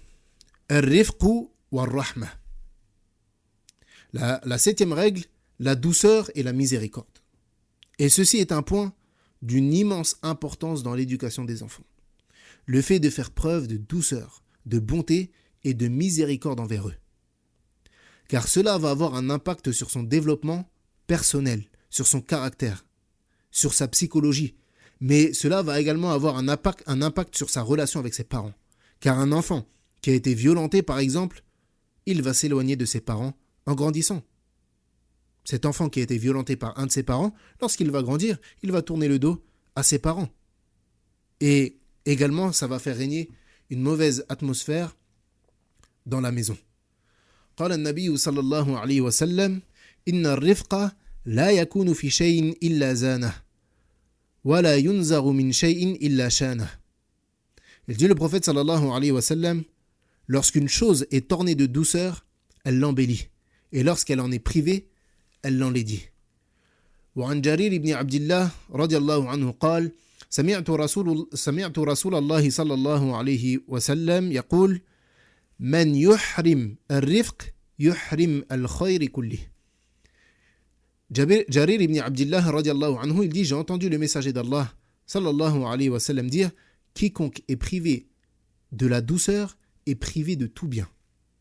al-rifqu wal-rahma. La 7e règle, la douceur et la miséricorde. Et ceci est un point d'une immense importance dans l'éducation des enfants. Le fait de faire preuve de douceur, de bonté et de miséricorde envers eux. Car cela va avoir un impact sur son développement personnel, sur son caractère, sur sa psychologie. Mais cela va également avoir un impact sur sa relation avec ses parents. Car un enfant qui a été violenté, par exemple, il va s'éloigner de ses parents en grandissant. Cet enfant qui a été violenté par un de ses parents, lorsqu'il va grandir, il va tourner le dos à ses parents. Et également, ça va faire régner une mauvaise atmosphère dans la maison. قال النبي صلى الله عليه وسلم إن الرفق لا يكون في شيء إلا زانه ولا ينزغ من شيء إلا شانه. Il dit le prophète sallallahu alayhi wa sallam: lorsqu'une chose est ornée de douceur, elle l'embellit, et lorsqu'elle en est privée, elle l'enlaidit. وعن جرير بن عبد الله رضي الله عنه قال: سمعت رسول الله صلى الله عليه وسلم يقول: من يحرم الرفق يحرم الخير كله. Jarir ibn Abdillah radiallahu anhu, il dit: j'ai entendu le messager d'Allah sallallahu alayhi wa sallam dire: quiconque est privé de la douceur est privé de tout bien.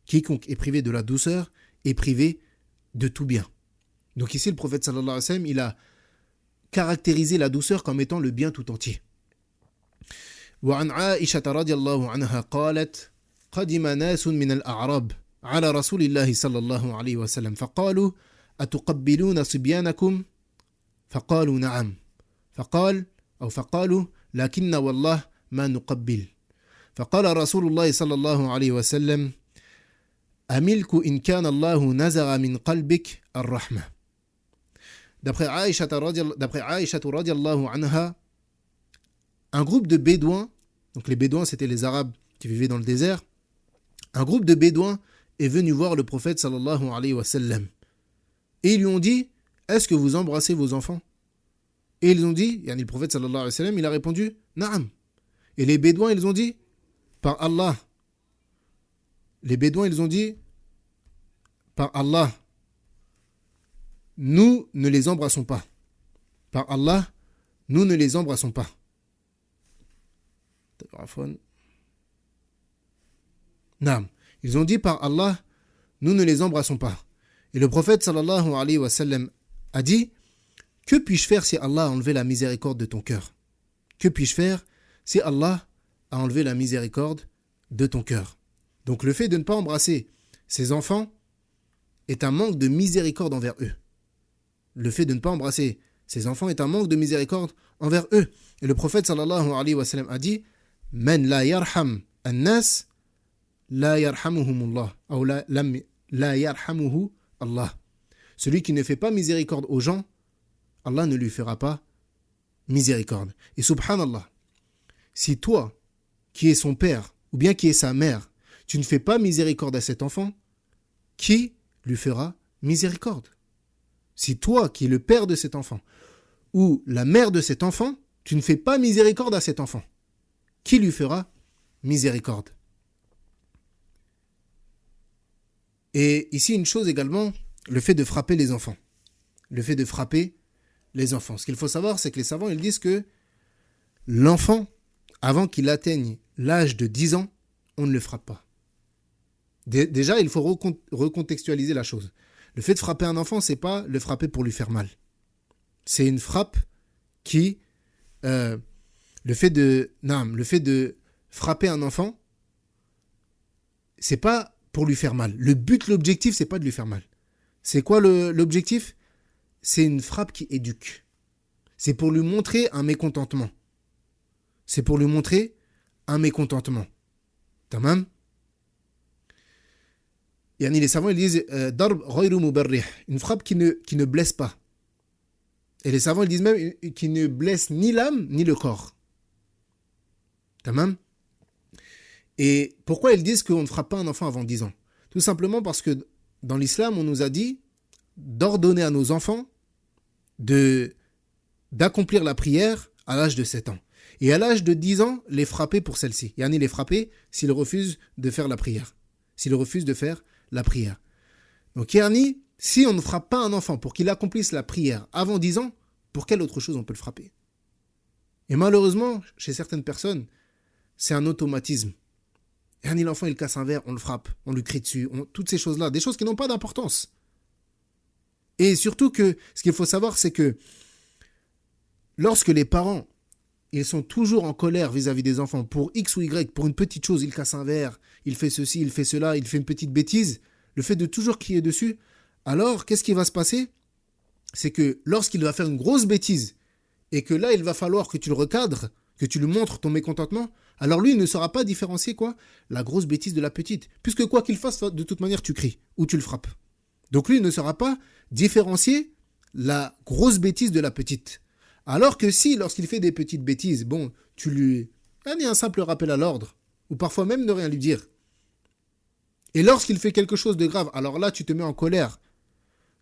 Quiconque est privé de la douceur est privé de tout bien. Donc ici le prophète sallallahu alayhi wa sallam, il a caractérisé la douceur comme étant le bien tout entier. وعن عائشة رضي الله عنها قالت: قدم ناس من الأعراب على رسول الله صلى الله عليه وسلم فقالوا: أتقبلون صبيانكم؟ فقالوا: نعم. فقالوا: لكن والله ما نقبل. فقال رسول الله صلى الله عليه وسلم: أملك إن كان الله نزغ من قلبك الرحمة. D'après Aïcha radiallahu anha, un groupe de bédouins, donc les bédouins c'était les Arabes qui vivaient dans le désert, un groupe de bédouins est venu voir le prophète sallallahu alayhi wa sallam. Et ils lui ont dit: est-ce que vous embrassez vos enfants? Et ils ont dit, le prophète sallallahu alayhi wa sallam, il a répondu: Naam. Et les bédouins, ils ont dit: par Allah. Les bédouins, ils ont dit: par Allah, nous ne les embrassons pas. Par Allah, nous ne les embrassons pas. Naam. Ils ont dit: par Allah, nous ne les embrassons pas. Et le prophète sallallahu alayhi wa sallam a dit: que puis-je faire si Allah a enlevé la miséricorde de ton cœur? Que puis-je faire si Allah a enlevé la miséricorde de ton cœur? Donc le fait de ne pas embrasser ses enfants est un manque de miséricorde envers eux. Le fait de ne pas embrasser ses enfants est un manque de miséricorde envers eux. Et le prophète sallallahu alayhi wa sallam a dit: Man la yarham an-nas la yarhamuhumullah, ou la yarhamuhu Allah. Celui qui ne fait pas miséricorde aux gens, Allah ne lui fera pas miséricorde. Et subhanallah, si toi, qui es son père, ou bien qui es sa mère, tu ne fais pas miséricorde à cet enfant, qui lui fera miséricorde? Si toi, qui es le père de cet enfant, ou la mère de cet enfant, tu ne fais pas miséricorde à cet enfant, qui lui fera miséricorde? Et ici, une chose également, le fait de frapper les enfants. Le fait de frapper les enfants. Ce qu'il faut savoir, c'est que les savants, ils disent que l'enfant, avant qu'il atteigne l'âge de 10 ans, on ne le frappe pas. Déjà, il faut recontextualiser la chose. Le fait de frapper un enfant, c'est pas le frapper pour lui faire mal. C'est une frappe qui... le fait de frapper un enfant, c'est pas pour lui faire mal. L'objectif, c'est pas de lui faire mal. C'est quoi l'objectif ? C'est une frappe qui éduque. C'est pour lui montrer un mécontentement. Tamam ? Les savants ils disent darb ghayru mubarrih, une frappe qui ne blesse pas. Et les savants ils disent même qui ne blesse ni l'âme ni le corps. Tamam ? Et pourquoi ils disent qu'on ne frappe pas un enfant avant 10 ans ? Tout simplement parce que dans l'islam, on nous a dit d'ordonner à nos enfants d'accomplir la prière à l'âge de 7 ans. Et à l'âge de 10 ans, les frapper pour celle-ci. Les frapper s'ils refusent de faire la prière. Donc si on ne frappe pas un enfant pour qu'il accomplisse la prière avant 10 ans, pour quelle autre chose on peut le frapper ? Et malheureusement, chez certaines personnes, c'est un automatisme. L'enfant, il casse un verre, on le frappe, on lui crie dessus, toutes ces choses-là, des choses qui n'ont pas d'importance. Et surtout que, ce qu'il faut savoir, c'est que lorsque les parents, ils sont toujours en colère vis-à-vis des enfants, pour X ou Y, pour une petite chose, il casse un verre, il fait ceci, il fait cela, il fait une petite bêtise, le fait de toujours crier dessus, alors qu'est-ce qui va se passer ? C'est que lorsqu'il va faire une grosse bêtise, et que là, il va falloir que tu le recadres, que tu lui montres ton mécontentement, alors lui, il ne saura pas différencier la grosse bêtise de la petite. Puisque quoi qu'il fasse, de toute manière, tu cries ou tu le frappes. Donc lui, il ne saura pas différencier la grosse bêtise de la petite. Alors que si, lorsqu'il fait des petites bêtises, tu lui... Il y a un simple rappel à l'ordre, ou parfois même ne rien lui dire. Et lorsqu'il fait quelque chose de grave, alors là, tu te mets en colère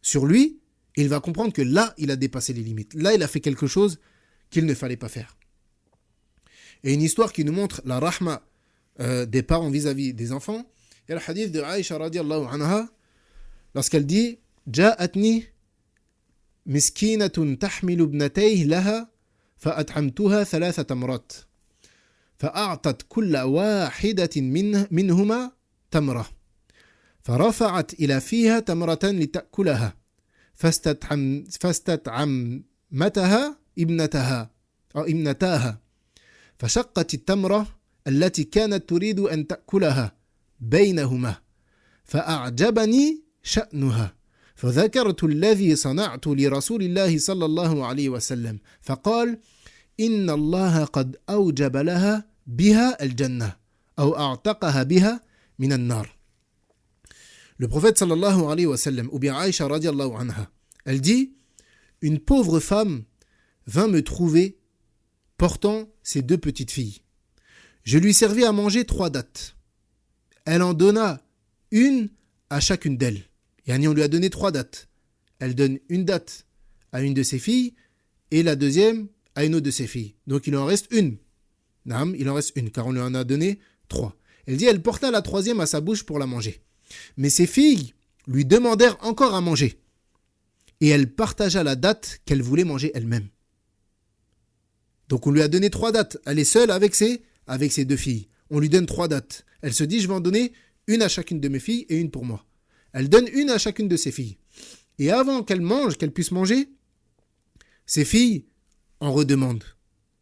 sur lui, et il va comprendre que là, il a dépassé les limites. Là, il a fait quelque chose qu'il ne fallait pas faire. Et une histoire qui nous montre la rahma des parents vis-à-vis des enfants. Il y a le hadith de Aïcha radiallahu anha, lorsqu'elle dit « Ja'atni miskinatun tahmilu ibnatayhi laha fa'at'amtuha thalatha tamrat fa'a'tat kulla wahidatin minhuma tamra فرفعت إلى فيها تمرة لتأكلها فاستطعمتها ابنتاها فشقت التمرة التي كانت تريد أن تأكلها بينهما فأعجبني شأنها فذكرت الذي صنعت لرسول الله صلى الله عليه وسلم فقال إن الله قد أوجب لها بها الجنة أو أعتقها بها من النار. Le prophète sallallahu alayhi wa sallam, ou bien Aïcha radiallahu anha, elle dit « Une pauvre femme vint me trouver portant ses 2 petites filles. Je lui servis à manger 3 dattes. Elle en donna une à chacune d'elles. On lui a donné 3 dattes. Elle donne une date à une de ses filles et la deuxième à une autre de ses filles. Donc il en reste une. Il en reste une, car on lui en a donné 3. Elle dit, elle porta la 3e à sa bouche pour la manger. Mais ses filles lui demandèrent encore à manger. Et elle partagea la date qu'elle voulait manger elle-même. Donc on lui a donné 3 dates. Elle est seule avec ses 2 filles. On lui donne 3 dates. Elle se dit, je vais en donner une à chacune de mes filles et une pour moi. Elle donne une à chacune de ses filles. Et avant qu'elle puisse manger, ses filles en redemandent.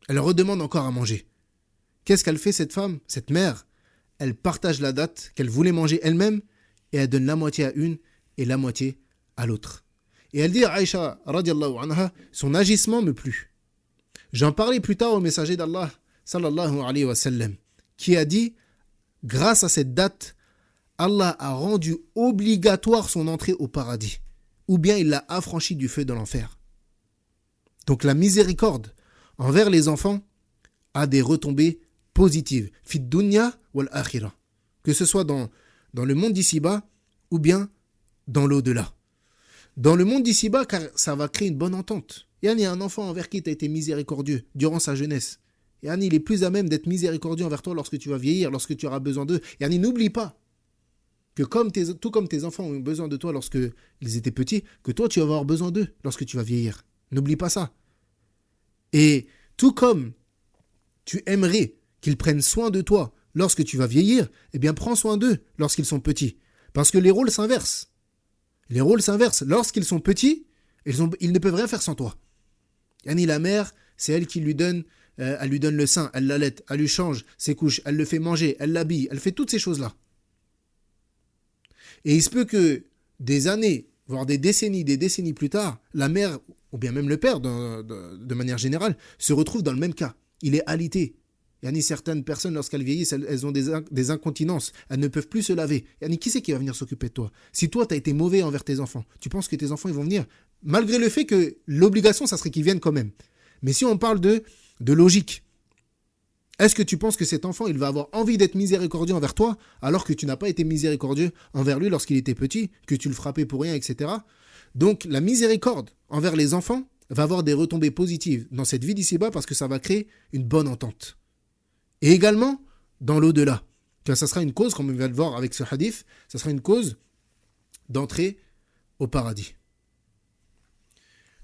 Elle redemande encore à manger. Qu'est-ce qu'elle fait cette femme, cette mère ? Elle partage la date qu'elle voulait manger elle-même et elle donne la moitié à une et la moitié à l'autre. Et elle dit à Aïcha radiallahu anha, son agissement me plut. J'en parlais plus tard au messager d'Allah sallallahu alayhi wa sallam, qui a dit, grâce à cette date, Allah a rendu obligatoire son entrée au paradis, ou bien il l'a affranchi du feu de l'enfer. Donc la miséricorde envers les enfants a des retombées positives, fit dunya wal akhirah, que ce soit dans le monde d'ici-bas ou bien dans l'au-delà. Dans le monde d'ici-bas, car ça va créer une bonne entente. Il y a un enfant envers qui tu as été miséricordieux durant sa jeunesse. Il est plus à même d'être miséricordieux envers toi lorsque tu vas vieillir, lorsque tu auras besoin d'eux. N'oublie pas que tout comme tes enfants ont besoin de toi lorsque ils étaient petits, que toi tu vas avoir besoin d'eux lorsque tu vas vieillir. N'oublie pas ça. Et tout comme tu aimerais qu'ils prennent soin de toi lorsque tu vas vieillir, eh bien prends soin d'eux lorsqu'ils sont petits. Parce que les rôles s'inversent. Les rôles s'inversent. Lorsqu'ils sont petits, ils ne peuvent rien faire sans toi. Yani la mère, c'est elle qui lui donne, elle lui donne le sein, elle l'allaite, elle lui change ses couches, elle le fait manger, elle l'habille, elle fait toutes ces choses-là. Et il se peut que des années, voire des décennies plus tard, la mère, ou bien même le père, de manière générale, se retrouve dans le même cas. Il est alité. Yani certaines personnes, lorsqu'elles vieillissent, elles ont des incontinences. Elles ne peuvent plus se laver. Yani qui c'est qui va venir s'occuper de toi? Si toi, tu as été mauvais envers tes enfants, tu penses que tes enfants ils vont venir? Malgré le fait que l'obligation, ça serait qu'ils viennent quand même. Mais si on parle de logique, est-ce que tu penses que cet enfant, il va avoir envie d'être miséricordieux envers toi, alors que tu n'as pas été miséricordieux envers lui lorsqu'il était petit, que tu le frappais pour rien, etc. Donc, la miséricorde envers les enfants va avoir des retombées positives dans cette vie d'ici-bas parce que ça va créer une bonne entente. Et également, dans l'au-delà. Car ça sera une cause, comme on vient de le voir avec ce hadith, ça sera une cause d'entrée au paradis.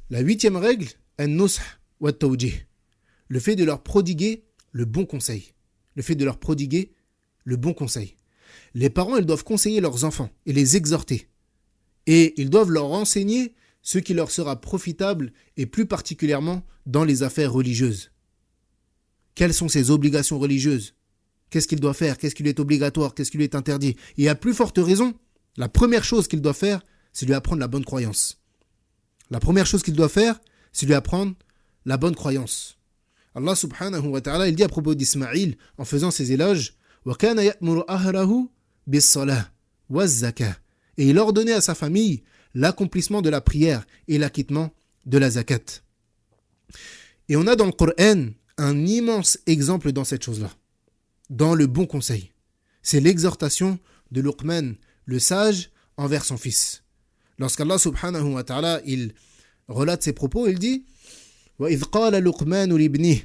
La 8e règle, an-nush wa at-tawjih. Le fait de leur prodiguer le bon conseil. Le fait de leur prodiguer le bon conseil. Les parents, ils doivent conseiller leurs enfants et les exhorter. Et ils doivent leur enseigner ce qui leur sera profitable et plus particulièrement dans les affaires religieuses. Quelles sont ses obligations religieuses? Qu'est-ce qu'il doit faire? Qu'est-ce qui lui est obligatoire? Qu'est-ce qui lui est interdit? Et à plus forte raison, la première chose qu'il doit faire, c'est lui apprendre la bonne croyance. La première chose qu'il doit faire, c'est lui apprendre la bonne croyance. Allah subhanahu wa ta'ala, il dit à propos d'Ismaïl, en faisant ses éloges, وَكَانَ يَأْمُرُ أَهْلَهُ بِالصَّلَاةِ وَالزَّكَاةِ. Et il ordonnait à sa famille l'accomplissement de la prière et l'acquittement de la zakat. Et on a dans le Coran un immense exemple dans cette chose-là, dans le bon conseil. C'est l'exhortation de Luqman, le sage, envers son fils. Lorsqu'Allah subhanahu wa ta'ala, il relate ses propos, il dit وَإِذْ قَالَ لُقْمَانُ لِابْنِهِ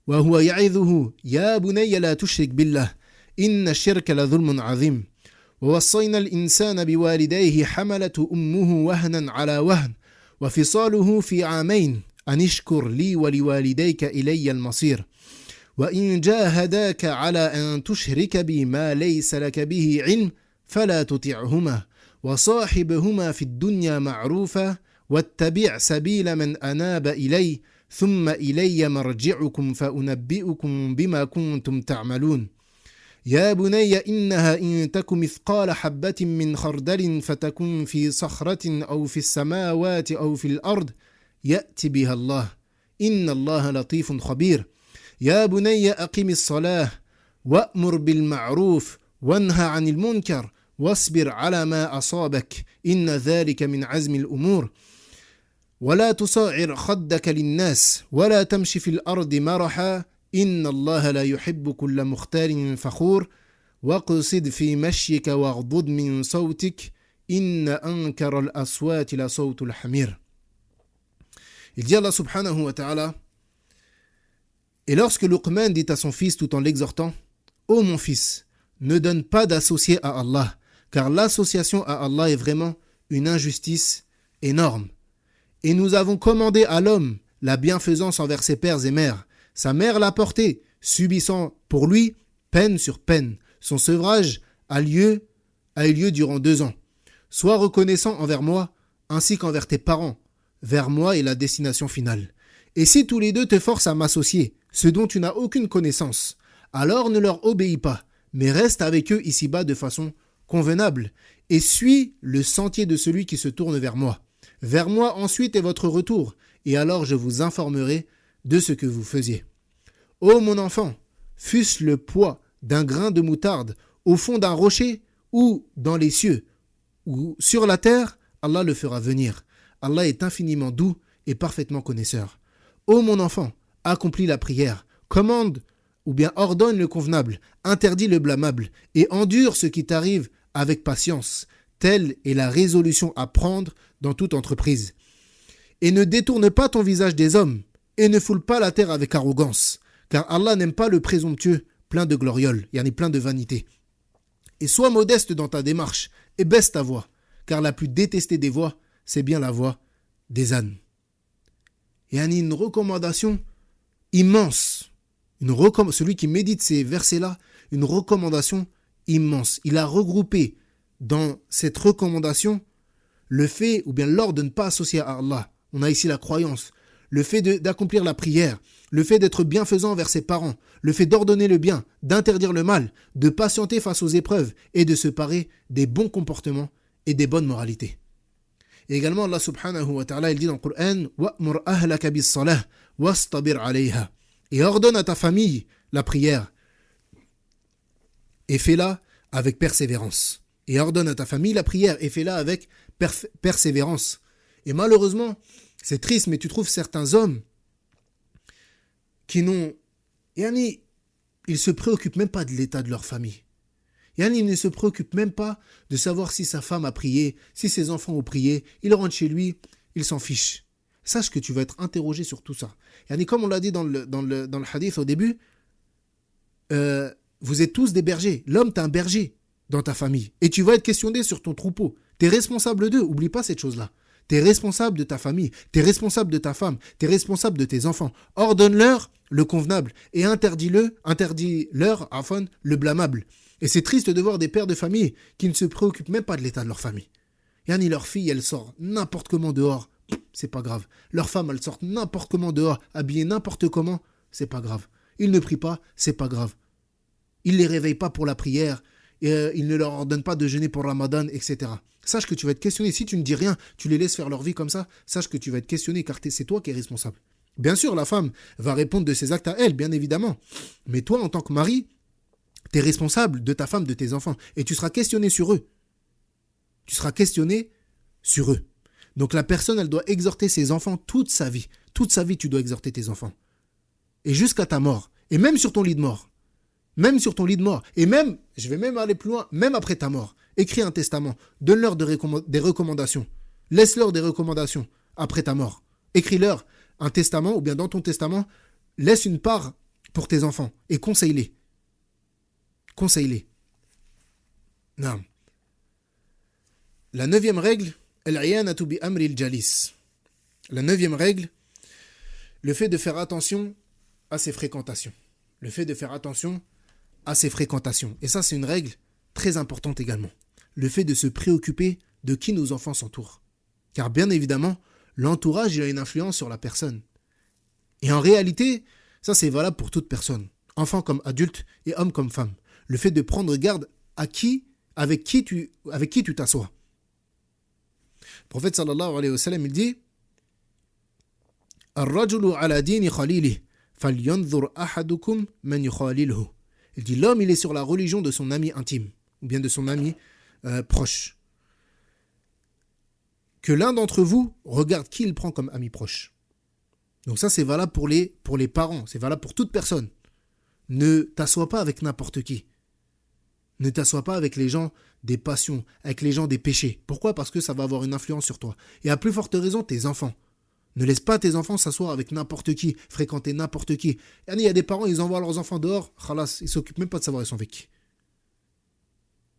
وَهُوَ يَعِظُهُ يَا بُنَيَّ لَا تُشْرِكْ بِاللَّهِ إِنَّ الشِّرْكَ لَظُلْمٌ عَظِيمٌ وَوَصَّيْنَا الْإِنسَانَ بِوَالِدَيْهِ حَمَلَتْهُ أُمُّهُ وَهْنًا عَلَى وَهْنٍ وَفِصَالُهُ فِي عَامَيْنِ أَنِ اشْكُرْ لِي وَلِوَالِدَيْكَ إِلَيَّ الْمَصِيرُ وَإِنْ جَاهَدَاكَ عَلَى أَنْ تُشْرِكَ بِي مَا لَيْسَ لَكَ بِهِ عِلْمٌ فَلَا تُطِعْهُمَا وَصَاحِبْهُمَا فِي الدُّنْيَا مَعْرُوفًا وَاتَّبِعْ سَبِيلَ مَنْ أَنَابَ إِلَيَّ ثُمَّ إِلَيَّ مَرْجِعُكُمْ فَأُنَبِّئُكُمْ بِمَا كُنْتُمْ تَعْمَلُونَ يَا بُنَيَّ إِنَّهَا إِن تَكُ مِثْقَالَ حَبَّةٍ مِّنْ خَرْدَلٍ فَتَكُنْ فِي صَخْرَةٍ أَوْ فِي السَّمَاوَاتِ أَوْ فِي الْأَرْضِ يَأْتِ بِهَا اللَّهُ إِنَّ اللَّهَ لَطِيفٌ خَبِيرٌ يَا بُنَيَّ أَقِمِ الصَّلَاةَ وَأْمُرْ بِالْمَعْرُوفِ وَانْهَ عَنِ الْمُنكَرِ واصبر على ما أصابك إن ذلك من عزم الأمور ولا تصعر خدك للناس ولا تمشي في الأرض مرحا إن الله لا يحب كل مختال فخور واقصد في مشيك واغضض من صوتك إن أنكر الأصوات لصوت الحمير. Il dit Allah subhanahu wa ta'ala, et lorsque Luqman dit à son fils tout en l'exhortant, ô mon fils, ne donne pas d'associé à Allah, car l'association à Allah est vraiment une injustice énorme. Et nous avons commandé à l'homme la bienfaisance envers ses pères et mères. Sa mère l'a porté, subissant pour lui peine sur peine. Son sevrage a eu lieu durant 2 ans. Sois reconnaissant envers moi, ainsi qu'envers tes parents. Vers moi est la destination finale. Et si tous les deux te forcent à m'associer, ce dont tu n'as aucune connaissance, alors ne leur obéis pas, mais reste avec eux ici-bas de façon convenable, et suis le sentier de celui qui se tourne vers moi. Vers moi ensuite est votre retour, et alors je vous informerai de ce que vous faisiez. Ô mon enfant, fût-ce le poids d'un grain de moutarde au fond d'un rocher, ou dans les cieux, ou sur la terre, Allah le fera venir. Allah est infiniment doux et parfaitement connaisseur. Ô mon enfant, accomplis la prière, commande ou bien ordonne le convenable, interdis le blâmable, et endure ce qui t'arrive avec patience. Telle est la résolution à prendre dans toute entreprise. Et ne détourne pas ton visage des hommes, et ne foule pas la terre avec arrogance, car Allah n'aime pas le présomptueux, plein de glorioles, plein de vanité. Et sois modeste dans ta démarche, et baisse ta voix, car la plus détestée des voix, c'est bien la voix des ânes. Et une recommandation immense celui qui médite ces versets-là, une recommandation immense. Il a regroupé dans cette recommandation le fait ou bien l'ordre de ne pas associer à Allah. On a ici la croyance, le fait d'accomplir la prière, le fait d'être bienfaisant envers ses parents, le fait d'ordonner le bien, d'interdire le mal, de patienter face aux épreuves et de se parer des bons comportements et des bonnes moralités. Et également Allah subhanahu wa ta'ala il dit dans le Coran وَأْمُرْ أَهْلَكَ بِالصَّلَاةِ وَاسْتَبِرْ عَلَيْهَا et ordonne à ta famille la prière et fais-la avec persévérance. Et ordonne à ta famille la prière et fais-la avec persévérance. Et malheureusement, c'est triste, mais tu trouves certains hommes qui n'ont... Yani, ils se préoccupent même pas de l'état de leur famille. Yani, ils ne se préoccupent même pas de savoir si sa femme a prié, si ses enfants ont prié. Il rentre chez lui, il s'en fiche. Sache que tu vas être interrogé sur tout ça. Yani, comme on l'a dit dans le hadith au début, vous êtes tous des bergers. L'homme, t'es un berger dans ta famille. Et tu vas être questionné sur ton troupeau. Tu es responsable d'eux. Oublie pas cette chose-là. Tu es responsable de ta famille. Tu es responsable de ta femme. Tu es responsable de tes enfants. Ordonne-leur le convenable et interdis-leur le blâmable. Et c'est triste de voir des pères de famille qui ne se préoccupent même pas de l'état de leur famille. Yani, leur fille, elle sort n'importe comment dehors. C'est pas grave. Leur femme, elle sort n'importe comment dehors, habillée n'importe comment. C'est pas grave. Ils ne prient pas. C'est pas grave. Ils ne les réveillent pas pour la prière. Ils ne leur ordonnent pas de jeûner pour Ramadan, etc. Sache que tu vas être questionné. Si tu ne dis rien, tu les laisses faire leur vie comme ça, sache que tu vas être questionné car c'est toi qui es responsable. Bien sûr, la femme va répondre de ses actes à elle, bien évidemment. Mais toi, en tant que mari, tu es responsable de ta femme, de tes enfants. Et tu seras questionné sur eux. Tu seras questionné sur eux. Donc la personne, elle doit exhorter ses enfants toute sa vie. Toute sa vie, tu dois exhorter tes enfants. Et jusqu'à ta mort. Et même sur ton lit de mort. Même sur ton lit de mort. Et même, je vais même aller plus loin, même après ta mort. Écris un testament. Donne-leur des recommandations. Laisse-leur des recommandations après ta mort. Écris-leur un testament, ou bien dans ton testament, laisse une part pour tes enfants. Et conseille-les. Conseille-les. Non. La 9e règle, al-'iyanatu bi amri al-jalis. La 9e règle, le fait de faire attention à ses fréquentations. Le fait de faire attention à ses fréquentations. Et ça, c'est une règle très importante également. Le fait de se préoccuper de qui nos enfants s'entourent. Car bien évidemment, l'entourage, il a une influence sur la personne. Et en réalité, ça c'est valable pour toute personne. Enfant comme adulte et homme comme femme. Le fait de prendre garde avec qui tu t'assois. Le prophète sallallahu alayhi wa sallam, il dit Ar-rajulu ala dini khalilih, falyanzur ahadukum man yukhalilhu. Il dit l'homme, il est sur la religion de son ami intime, ou bien de son ami proche. Que l'un d'entre vous regarde qui il prend comme ami proche. Donc ça, c'est valable pour les parents, c'est valable pour toute personne. Ne t'assois pas avec n'importe qui. Ne t'assois pas avec les gens des passions, avec les gens des péchés. Pourquoi ? Parce que ça va avoir une influence sur toi. Et à plus forte raison, tes enfants. Ne laisse pas tes enfants s'asseoir avec n'importe qui, fréquenter n'importe qui. Il y a des parents, ils envoient leurs enfants dehors, khalas, ils ne s'occupent même pas de savoir ils sont avec qui.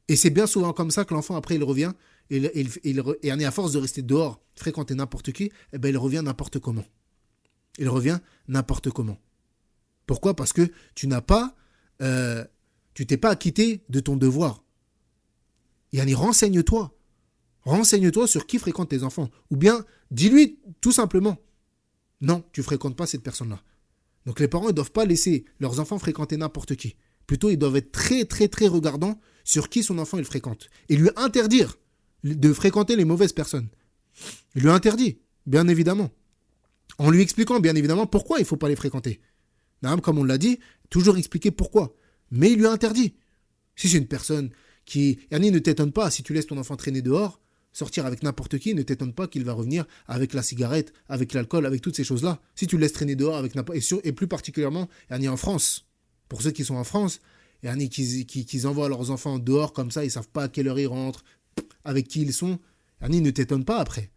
Et c'est bien souvent comme ça que l'enfant, après, il revient, et à force de rester dehors, fréquenter n'importe qui, eh ben, il revient n'importe comment. Il revient n'importe comment. Pourquoi ? Parce que tu t'es pas acquitté de ton devoir. Renseigne-toi. Renseigne-toi sur qui fréquente tes enfants. Ou bien, dis-lui tout simplement, non, tu ne fréquentes pas cette personne-là. Donc les parents ne doivent pas laisser leurs enfants fréquenter n'importe qui. Plutôt, ils doivent être très, très, très regardants sur qui son enfant il fréquente. Et lui interdire de fréquenter les mauvaises personnes. Il lui interdit, bien évidemment. En lui expliquant, bien évidemment, pourquoi il ne faut pas les fréquenter. Comme on l'a dit, toujours expliquer pourquoi. Mais il lui interdit. Si c'est une personne qui... ne t'étonne pas, si tu laisses ton enfant traîner dehors, sortir avec n'importe qui, ne t'étonne pas qu'il va revenir avec la cigarette, avec l'alcool, avec toutes ces choses-là. Si tu le laisses traîner dehors avec n'importe... Et plus particulièrement, en France, pour ceux qui sont en France, qui envoient leurs enfants dehors comme ça, ils ne savent pas à quelle heure ils rentrent, avec qui ils sont, ne t'étonne pas après.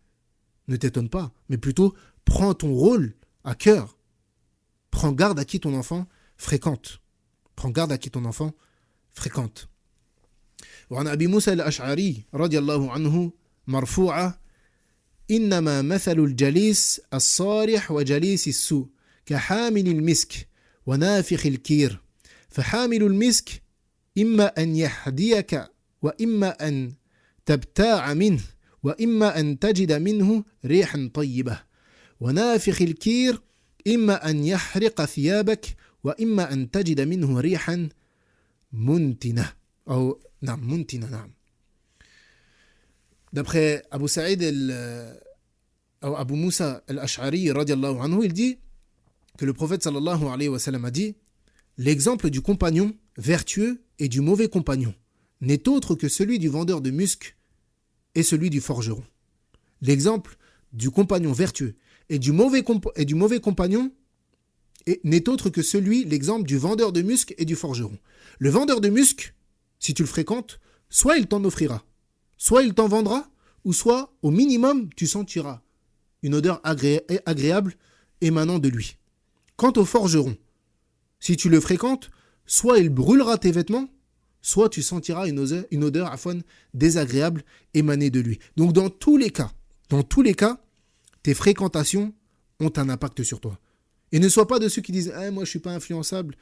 Ne t'étonne pas, mais plutôt prends ton rôle à cœur. Prends garde à qui ton enfant fréquente. Prends garde à qui ton enfant fréquente. وعن أبي موسى الأشعري رضي الله عنه مرفوعة إنما مثل الجليس الصالح وجليس السوء كحامل المسك ونافخ الكير فحامل المسك إما أن يحديك وإما أن تبتاع منه وإما أن تجد منه ريحا طيبة ونافخ الكير إما أن يحرق ثيابك وإما أن تجد منه ريحا منتنة أو نعم منتنة نعم. D'après Abu Saïd ou Abu Moussa al-Ash'ari radiallahu anhu, il dit que le prophète sallallahu alayhi wa sallam a dit: l'exemple du compagnon vertueux et du mauvais compagnon n'est autre que celui du vendeur de musc et celui du forgeron. L'exemple du compagnon vertueux et du mauvais compagnon n'est autre que l'exemple du vendeur de musc et du forgeron. Le vendeur de musc, si tu le fréquentes, soit il t'en offrira, soit il t'en vendra, ou soit, au minimum, tu sentiras une odeur agréable émanant de lui. Quant au forgeron, si tu le fréquentes, soit il brûlera tes vêtements, soit tu sentiras une odeur désagréable émanée de lui. Donc dans tous les cas, tes fréquentations ont un impact sur toi. Et ne sois pas de ceux qui disent moi je suis pas influençable.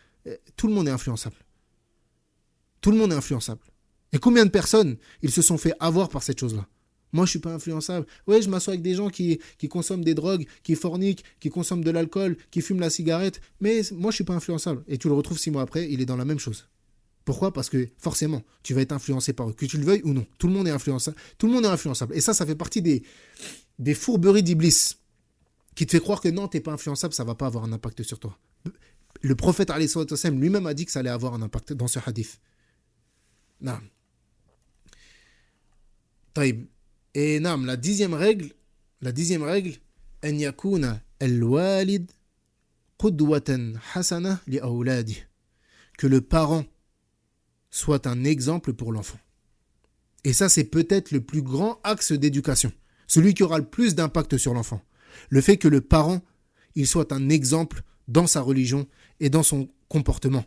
Tout le monde est influençable. Tout le monde est influençable. Et combien de personnes ils se sont fait avoir par cette chose-là? Moi je suis pas influençable. Ouais, je m'assois avec des gens qui consomment des drogues, qui forniquent, qui consomment de l'alcool, qui fument la cigarette, mais moi je suis pas influençable. Et tu le retrouves 6 mois après, il est dans la même chose. Pourquoi? Parce que forcément, tu vas être influencé par eux, que tu le veuilles ou non. Tout le monde est influençable. Tout le monde est influençable. Et ça fait partie des fourberies d'Iblis qui te fait croire que non, t'es pas influençable, ça va pas avoir un impact sur toi. Le prophète alayhi salatu wassalam lui-même a dit que ça allait avoir un impact dans ce hadith. Non. طيب. Et non, la dixième règle, أن يكون الوالد قدوة حسنة لأولاده, que le parent soit un exemple pour l'enfant. Et ça, c'est peut-être le plus grand axe d'éducation, celui qui aura le plus d'impact sur l'enfant. Le fait que le parent, il soit un exemple dans sa religion et dans son comportement.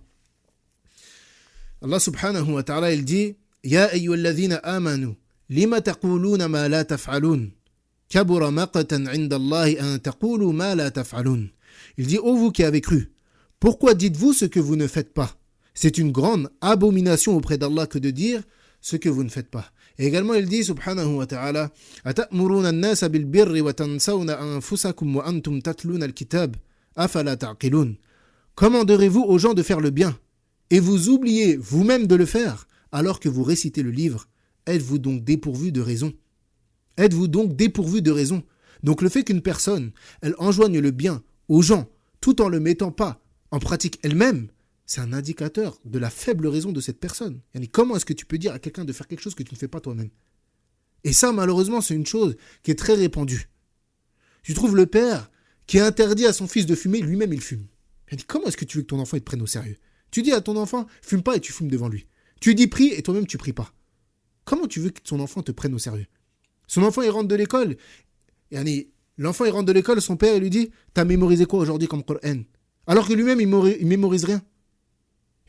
Allah subhanahu wa ta'ala, il dit: Ya ayyuhalladhina amanu lima taquluna ma la taf'alun kabura maqtan 'inda Allahi an taqulu ma la taf'alun. Il dit: ô vous qui avez cru, pourquoi dites-vous ce que vous ne faites pas? C'est une grande abomination auprès d'Allah que de dire ce que vous ne faites pas. Et également il dit subhanahu wa ta'ala: Ata'muruna an-nasa bil birri wa tansawna anfusakum wa antum tatluna al-kitab afala ta'qilun. Commanderez-vous aux gens de faire le bien et vous oubliez vous-même de le faire alors que vous récitez le livre? Êtes-vous donc dépourvu de raison? Donc le fait qu'une personne, elle enjoigne le bien aux gens tout en le mettant pas en pratique elle-même, c'est un indicateur de la faible raison de cette personne. Comment est-ce que tu peux dire à quelqu'un de faire quelque chose que tu ne fais pas toi-même? Et ça, malheureusement, c'est une chose qui est très répandue. Tu trouves le père qui interdit à son fils de fumer, lui-même il fume. Comment est-ce que tu veux que ton enfant il te prenne au sérieux? Tu dis à ton enfant, fume pas, et tu fumes devant lui. Tu dis prie et toi-même tu pries pas. Comment tu veux que ton enfant te prenne au sérieux? Son enfant il rentre de l'école. L'enfant il rentre de l'école, son père il lui dit: t'as mémorisé quoi aujourd'hui comme Coran? Alors que lui-même il mémorise rien.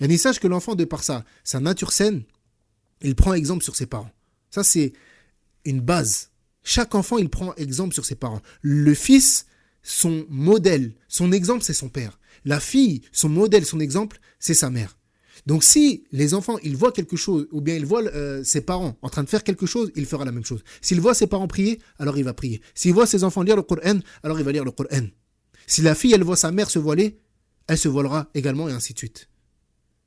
Il sache que l'enfant, de par sa nature saine, il prend exemple sur ses parents. Ça c'est une base. Chaque enfant il prend exemple sur ses parents. Le fils, son modèle, son exemple c'est son père. La fille, son modèle, son exemple c'est sa mère. Donc si les enfants ils voient quelque chose, ou bien ils voient ses parents en train de faire quelque chose, il fera la même chose. S'il voit ses parents prier, alors il va prier. S'il voit ses enfants lire le Coran, alors il va lire le Coran. Si la fille elle voit sa mère se voiler, elle se voilera également, et ainsi de suite.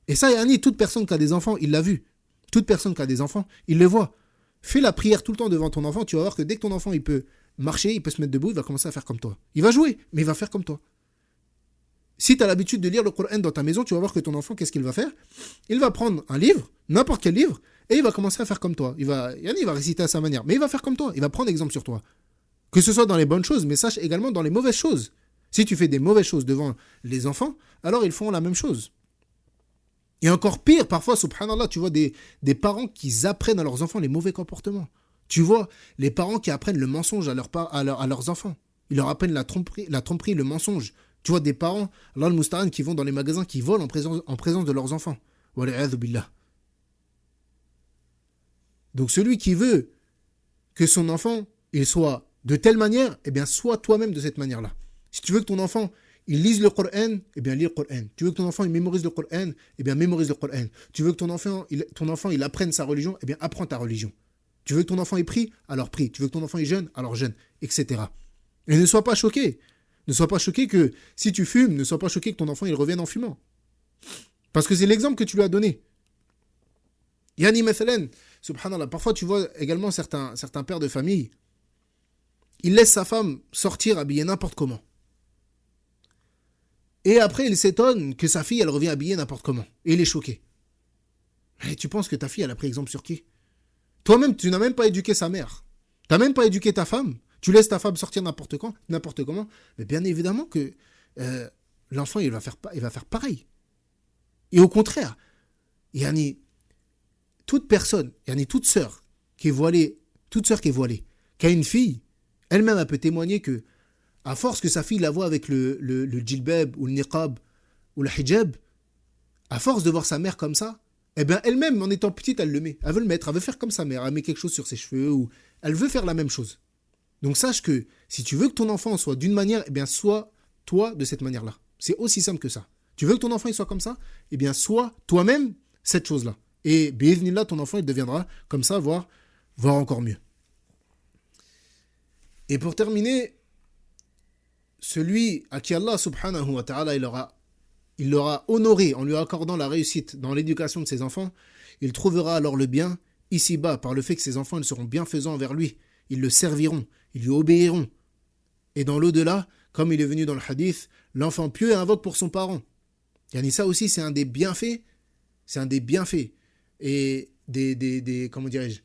Et ça, toute personne qui a des enfants, il l'a vu. Toute personne qui a des enfants, il le voit. Fais la prière tout le temps devant ton enfant, tu vas voir que dès que ton enfant il peut marcher, il peut se mettre debout, il va commencer à faire comme toi. Il va jouer, mais il va faire comme toi. Si tu as l'habitude de lire le Coran dans ta maison, tu vas voir que ton enfant, qu'est-ce qu'il va faire? Il va prendre un livre, n'importe quel livre, et il va commencer à faire comme toi. Il va réciter à sa manière, mais il va faire comme toi. Il va prendre exemple sur toi. Que ce soit dans les bonnes choses, mais sache également dans les mauvaises choses. Si tu fais des mauvaises choses devant les enfants, alors ils font la même chose. Et encore pire, parfois, subhanallah, tu vois des parents qui apprennent à leurs enfants les mauvais comportements. Tu vois les parents qui apprennent le mensonge à leurs enfants. Ils leur apprennent la tromperie, le mensonge. Tu vois des parents, Allah al-Musta'an, qui vont dans les magasins, qui volent en présence de leurs enfants. Wal'iyadhu billah. Donc celui qui veut que son enfant il soit de telle manière, eh bien sois toi-même de cette manière-là. Si tu veux que ton enfant il lise le Coran, eh bien lis le Coran. Tu veux que ton enfant il mémorise le Coran, eh bien mémorise le Coran. Tu veux que ton enfant il apprenne sa religion, eh bien apprends ta religion. Tu veux que ton enfant il prie, alors prie. Tu veux que ton enfant il jeûne, alors jeûne, etc. Et ne sois pas choqué. Ne sois pas choqué que si tu fumes, ne sois pas choqué que ton enfant il revienne en fumant. Parce que c'est l'exemple que tu lui as donné. Yani Methalen, subhanallah, parfois tu vois également certains pères de famille, il laisse sa femme sortir habillée n'importe comment. Et après, il s'étonne que sa fille, elle revient habillée n'importe comment. Et il est choqué. Et tu penses que ta fille, elle a pris exemple sur qui? Toi-même, tu n'as même pas éduqué sa mère. Tu n'as même pas éduqué ta femme. Tu laisses ta femme sortir n'importe comment. Mais bien évidemment que l'enfant, il va faire pareil. Et au contraire, yani, toute sœur qui est voilée, qui a une fille, elle-même, elle peut témoigner que, à force que sa fille la voit avec le djilbab ou le niqab ou le hijab, à force de voir sa mère comme ça, eh bien elle-même, en étant petite, elle le met. Elle veut le mettre, elle veut faire comme sa mère, elle met quelque chose sur ses cheveux, ou elle veut faire la même chose. Donc sache que si tu veux que ton enfant soit d'une manière, eh bien sois toi de cette manière-là. C'est aussi simple que ça. Tu veux que ton enfant il soit comme ça, eh bien sois toi-même cette chose-là. Et bi'idhnillah, ton enfant il deviendra comme ça, voire encore mieux. Et pour terminer, celui à qui Allah subhanahu wa ta'ala il l'aura honoré en lui accordant la réussite dans l'éducation de ses enfants, il trouvera alors le bien ici-bas par le fait que ses enfants ils seront bienfaisants envers lui, ils le serviront, ils lui obéiront. Et dans l'au-delà, comme il est venu dans le hadith, l'enfant pieux invoque pour son parent. Yani ça aussi c'est un des bienfaits, et comment dirais-je,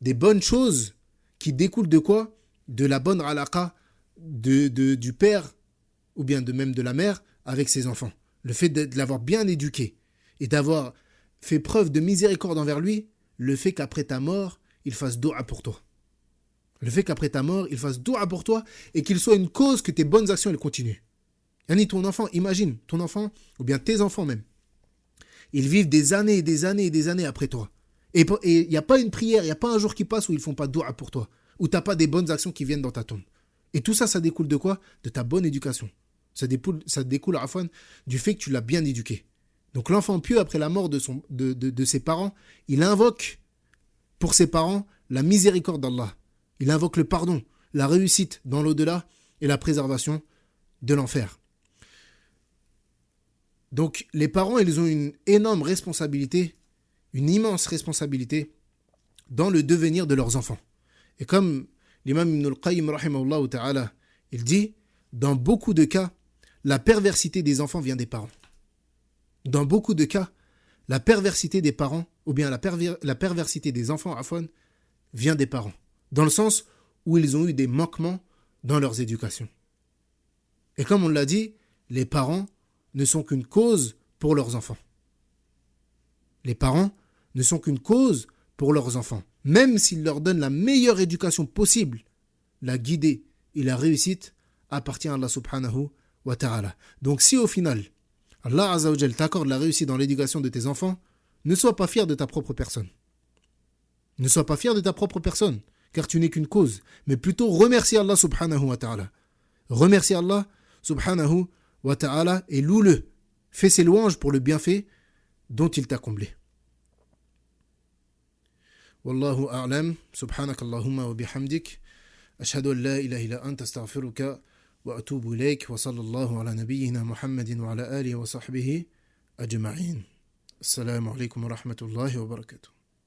des bonnes choses qui découlent de quoi? De la bonne alaqa du père ou bien même de la mère avec ses enfants. Le fait de l'avoir bien éduqué et d'avoir fait preuve de miséricorde envers lui, le fait qu'après ta mort, il fasse doua pour toi. Le fait qu'après ta mort, il fasse doua pour toi et qu'il soit une cause que tes bonnes actions elles continuent. Yani ton enfant, imagine, ton enfant, ou bien tes enfants même, ils vivent des années et des années et des années après toi. Et il n'y a pas une prière, il n'y a pas un jour qui passe où ils ne font pas doua pour toi, où tu n'as pas des bonnes actions qui viennent dans ta tombe. Et tout ça, ça découle de quoi? De ta bonne éducation. Ça découle Afwan, du fait que tu l'as bien éduqué. Donc l'enfant pieux, après la mort de ses parents, il invoque pour ses parents la miséricorde d'Allah. Il invoque le pardon, la réussite dans l'au-delà et la préservation de l'enfer. Donc les parents, ils ont une énorme responsabilité, une immense responsabilité dans le devenir de leurs enfants. Et comme l'imam Ibn al-Qayyim, rahimahullah ta'ala, il dit, dans beaucoup de cas, la perversité des enfants vient des parents. Dans beaucoup de cas, la perversité des parents, ou bien la perversité des enfants, Afwan, vient des parents. Dans le sens où ils ont eu des manquements dans leurs éducations. Et comme on l'a dit, les parents ne sont qu'une cause pour leurs enfants. Les parents ne sont qu'une cause pour leurs enfants. Même s'ils leur donnent la meilleure éducation possible, la guidée et la réussite appartient à Allah subhanahu wa ta'ala. Donc si au final, Allah Azza wa Jal t'accorde la réussite dans l'éducation de tes enfants, ne sois pas fier de ta propre personne. Ne sois pas fier de ta propre personne, car tu n'es qu'une cause, mais plutôt remercie Allah subhanahu wa ta'ala. Remercie Allah subhanahu wa ta'ala et loue-le. Fais ses louanges pour le bienfait dont il t'a comblé. Wallahu a'lam, subhanakallahumma wa bihamdik, ashhadu an la ilaha illa anta astaghfiruka wa atubu ilayk wa sallallahu ala nabiyyina Muhammadin wa ala alihi wa sahbihi ajma'in. Assalamu alaikum wa rahmatullahi wa barakatuh.